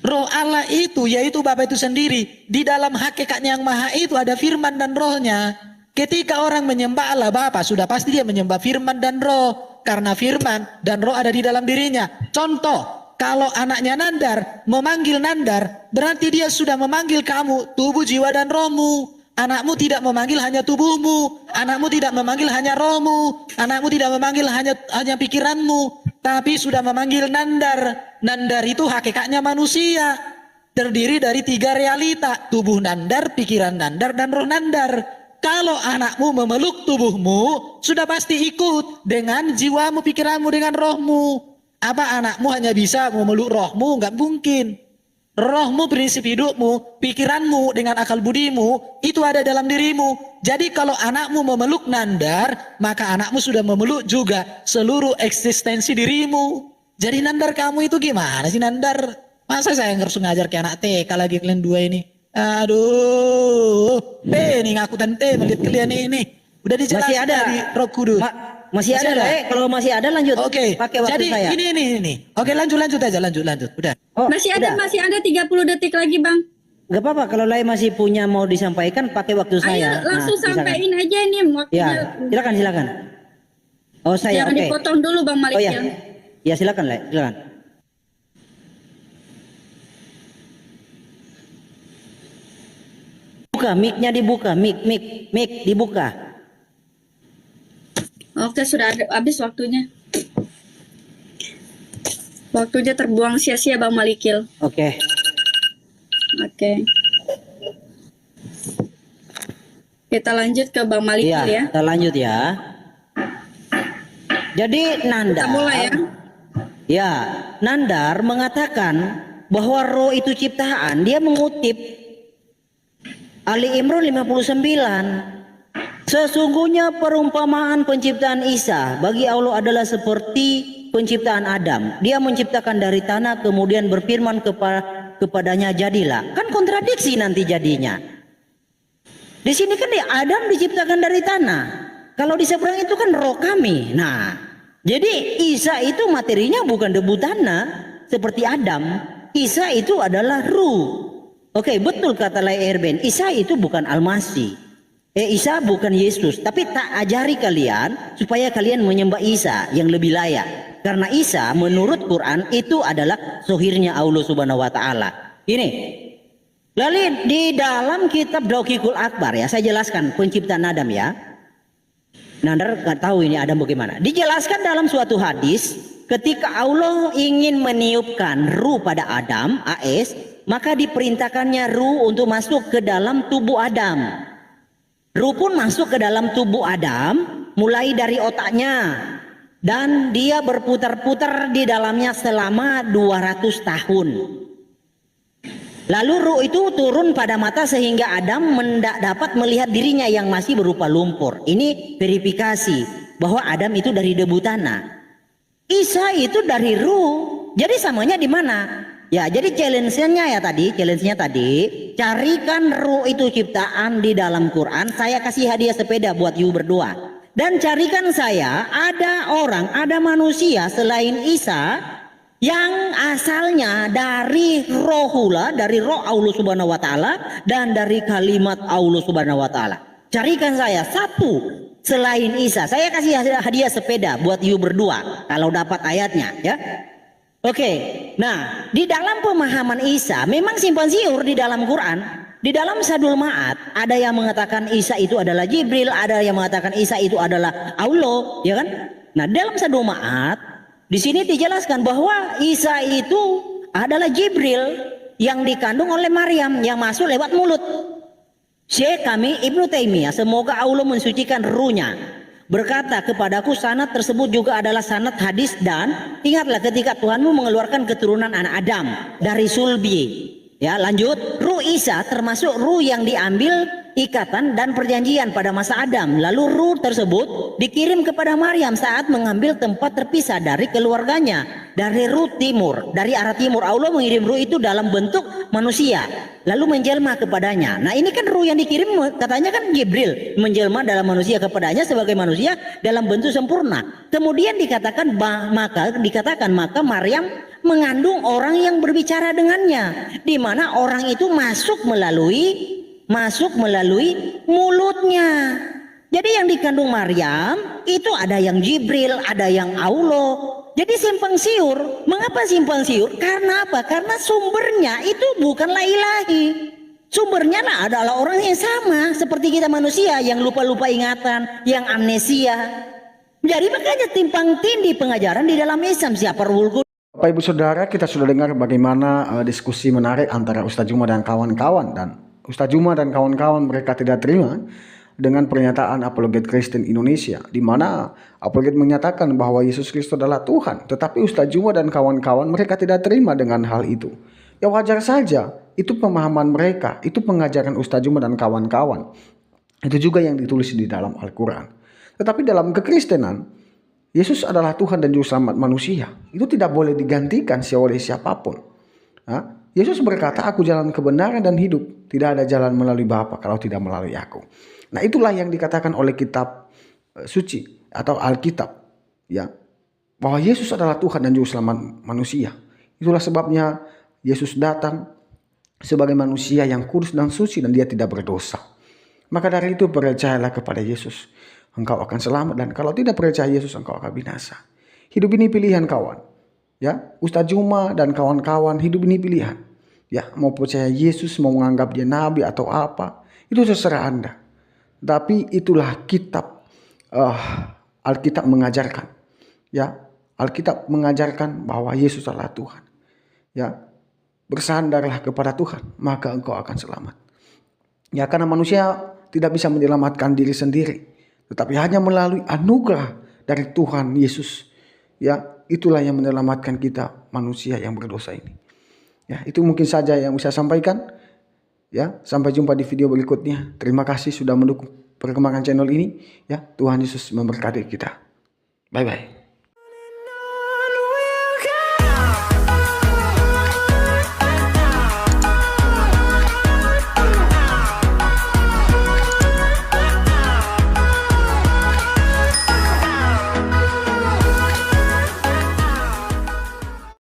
Roh Allah itu, yaitu Bapa itu sendiri. Di dalam hakikatnya yang maha itu ada firman dan rohnya. Ketika orang menyembah Allah Bapa, sudah pasti dia menyembah firman dan roh. Karena firman dan roh ada di dalam dirinya. Contoh, kalau anaknya Nandar memanggil Nandar, berarti dia sudah memanggil kamu, tubuh, jiwa, dan rohmu. Anakmu tidak memanggil hanya tubuhmu, anakmu tidak memanggil hanya rohmu, anakmu tidak memanggil hanya pikiranmu, tapi sudah memanggil Nandar. Nandar itu hakikatnya manusia, terdiri dari 3 realita, tubuh Nandar, pikiran Nandar, dan roh Nandar. Kalau anakmu memeluk tubuhmu, sudah pasti ikut dengan jiwamu, pikiranmu, dengan rohmu. Apa anakmu hanya bisa memeluk rohmu? Enggak mungkin. Rohmu, prinsip hidupmu, pikiranmu dengan akal budimu itu ada dalam dirimu. Jadi kalau anakmu memeluk Nandar, maka anakmu sudah memeluk juga seluruh eksistensi dirimu. Jadi Nandar kamu itu gimana sih Nandar? Masa saya harus ngajar ke anak TK lagi kalian dua ini? Aduh, ini ngaku tante melihat kalian ini. Udah dijelaskan Masih ada dari Roh Kudus. Masih ada. Kalau masih ada lanjut. Oke. Pakai waktu Jadi saya. ini. Oke, lanjut aja, lanjut. Udah. Oh, Masih ada udah. 30 detik lagi Bang. Gak apa-apa kalau lain masih punya mau disampaikan pakai waktu saya. Ayo langsung silakan. sampaikan aja ini waktunya. Ya, silakan. Oh saya Jangan oke. dipotong dulu Bang Malik Oh ya. ya. Ya silakan Le, silakan. Buka mic-nya dibuka, mic dibuka. Oke, sudah habis waktunya. Waktunya terbuang sia-sia Bang Malikil. Oke. Oke. Kita lanjut ke Bang Malikil Iya, ya. kita lanjut ya. Jadi Nandar. Kita mulai ya. Ya, Nandar mengatakan bahwa roh itu ciptaan. Dia mengutip Ali Imran 59. Sesungguhnya perumpamaan penciptaan Isa bagi Allah adalah seperti penciptaan Adam. Dia menciptakan dari tanah kemudian berfirman kepadanya jadilah. Kan kontradiksi nanti jadinya. Di sini kan Adam diciptakan dari tanah. Kalau di seberang itu kan roh kami. Nah, jadi Isa itu materinya bukan debu tanah seperti Adam. Isa itu adalah ruh. Oke, betul kata Lai Erben. Isa itu bukan Al-Masih. Isa bukan Yesus, tapi tak ajari kalian supaya kalian menyembah Isa yang lebih layak. Karena Isa menurut Quran itu adalah sohirnya Allah Subhanahu wa taala. Ini. Lalu di dalam kitab Daqiqul Akbar ya, saya jelaskan penciptaan Adam ya. Nandar nggak tahu ini Adam bagaimana. Dijelaskan dalam suatu hadis, ketika Allah ingin meniupkan ruh pada Adam, AS, maka diperintahkannya ruh untuk masuk ke dalam tubuh Adam. Ruh pun masuk ke dalam tubuh Adam, mulai dari otaknya, dan dia berputar-putar di dalamnya selama 200 tahun. Lalu ruh itu turun pada mata sehingga Adam tidak dapat melihat dirinya yang masih berupa lumpur. Ini verifikasi bahwa Adam itu dari debu tanah. Isa itu dari ruh. Jadi samanya di mana? Ya, jadi challenge-nya tadi, carikan ruh itu ciptaan di dalam Quran. Saya kasih hadiah sepeda buat you berdua. Dan carikan saya ada manusia selain Isa yang asalnya dari rohullah, dari roh Allah Subhanahu wa taala dan dari kalimat Allah Subhanahu wa taala. Carikan saya satu selain Isa. Saya kasih hadiah sepeda buat you berdua kalau dapat ayatnya ya. Oke. Nah, di dalam pemahaman Isa memang simpang siur di dalam Quran. Di dalam Sadul Ma'ad ada yang mengatakan Isa itu adalah Jibril, ada yang mengatakan Isa itu adalah Allah, ya kan? Nah, dalam Sadul Ma'ad di sini dijelaskan bahwa Isa itu adalah Jibril yang dikandung oleh Maryam yang masuk lewat mulut. Syekh kami Ibnu Taimiyah, semoga Allah mensucikan ruhnya, berkata kepadaku sanad tersebut juga adalah sanad hadis dan ingatlah ketika Tuhanmu mengeluarkan keturunan anak Adam dari sulbi. Ya, lanjut. Ruh Isa termasuk ruh yang diambil ikatan dan perjanjian pada masa Adam. Lalu ruh tersebut dikirim kepada Maryam saat mengambil tempat terpisah dari keluarganya. Dari ruh timur, dari arah timur Allah mengirim ruh itu dalam bentuk manusia. Lalu menjelma kepadanya. Nah, ini kan ruh yang dikirim katanya kan Jibril menjelma dalam manusia kepadanya sebagai manusia dalam bentuk sempurna. Kemudian dikatakan maka Maryam mengandung orang yang berbicara dengannya, di mana orang itu masuk melalui mulutnya. Jadi yang dikandung Maryam itu ada yang Jibril, ada yang Allah. Jadi simpang siur. Mengapa simpang siur? Karena apa? Karena sumbernya itu bukanlah ilahi. Sumbernya adalah orang yang sama seperti kita manusia yang lupa-lupa ingatan, yang amnesia. Jadi makanya timpang tindih pengajaran di dalam Islam. Siapa Ruhul Qudus? Bapak Ibu Saudara, kita sudah dengar bagaimana diskusi menarik antara Ustaz Juma dan kawan-kawan, dan Ustaz Juma dan kawan-kawan mereka tidak terima dengan pernyataan apologet Kristen Indonesia, di mana apologet menyatakan bahwa Yesus Kristus adalah Tuhan, tetapi Ustaz Juma dan kawan-kawan mereka tidak terima dengan hal itu. Ya wajar saja, itu pemahaman mereka, itu pengajaran Ustaz Juma dan kawan-kawan. Itu juga yang ditulis di dalam Al-Quran. Tetapi dalam kekristenan, Yesus adalah Tuhan dan Juru Selamat manusia. Itu tidak boleh digantikan oleh siapapun. Yesus berkata, aku jalan kebenaran dan hidup. Tidak ada jalan melalui Bapa kalau tidak melalui aku. Nah, itulah yang dikatakan oleh kitab suci atau Alkitab. Ya, bahwa Yesus adalah Tuhan dan Juru Selamat manusia. Itulah sebabnya Yesus datang sebagai manusia yang kudus dan suci dan dia tidak berdosa. Maka dari itu percayalah kepada Yesus. Engkau akan selamat, dan kalau tidak percaya Yesus engkau akan binasa. Hidup ini pilihan kawan. Ya, Ustaz Juma dan kawan-kawan, hidup ini pilihan. Ya, mau percaya Yesus, mau menganggap dia nabi atau apa, itu terserah Anda. Tapi itulah kitab Alkitab mengajarkan. Ya, Alkitab mengajarkan bahwa Yesus adalah Tuhan. Ya, bersandarlah kepada Tuhan, maka engkau akan selamat. Ya, karena manusia tidak bisa menyelamatkan diri sendiri, tetapi hanya melalui anugerah dari Tuhan Yesus. Ya, itulah yang menyelamatkan kita manusia yang berdosa ini. Ya, itu mungkin saja yang bisa saya sampaikan. Ya, sampai jumpa di video berikutnya. Terima kasih sudah mendukung perkembangan channel ini. Ya, Tuhan Yesus memberkati kita. Bye bye.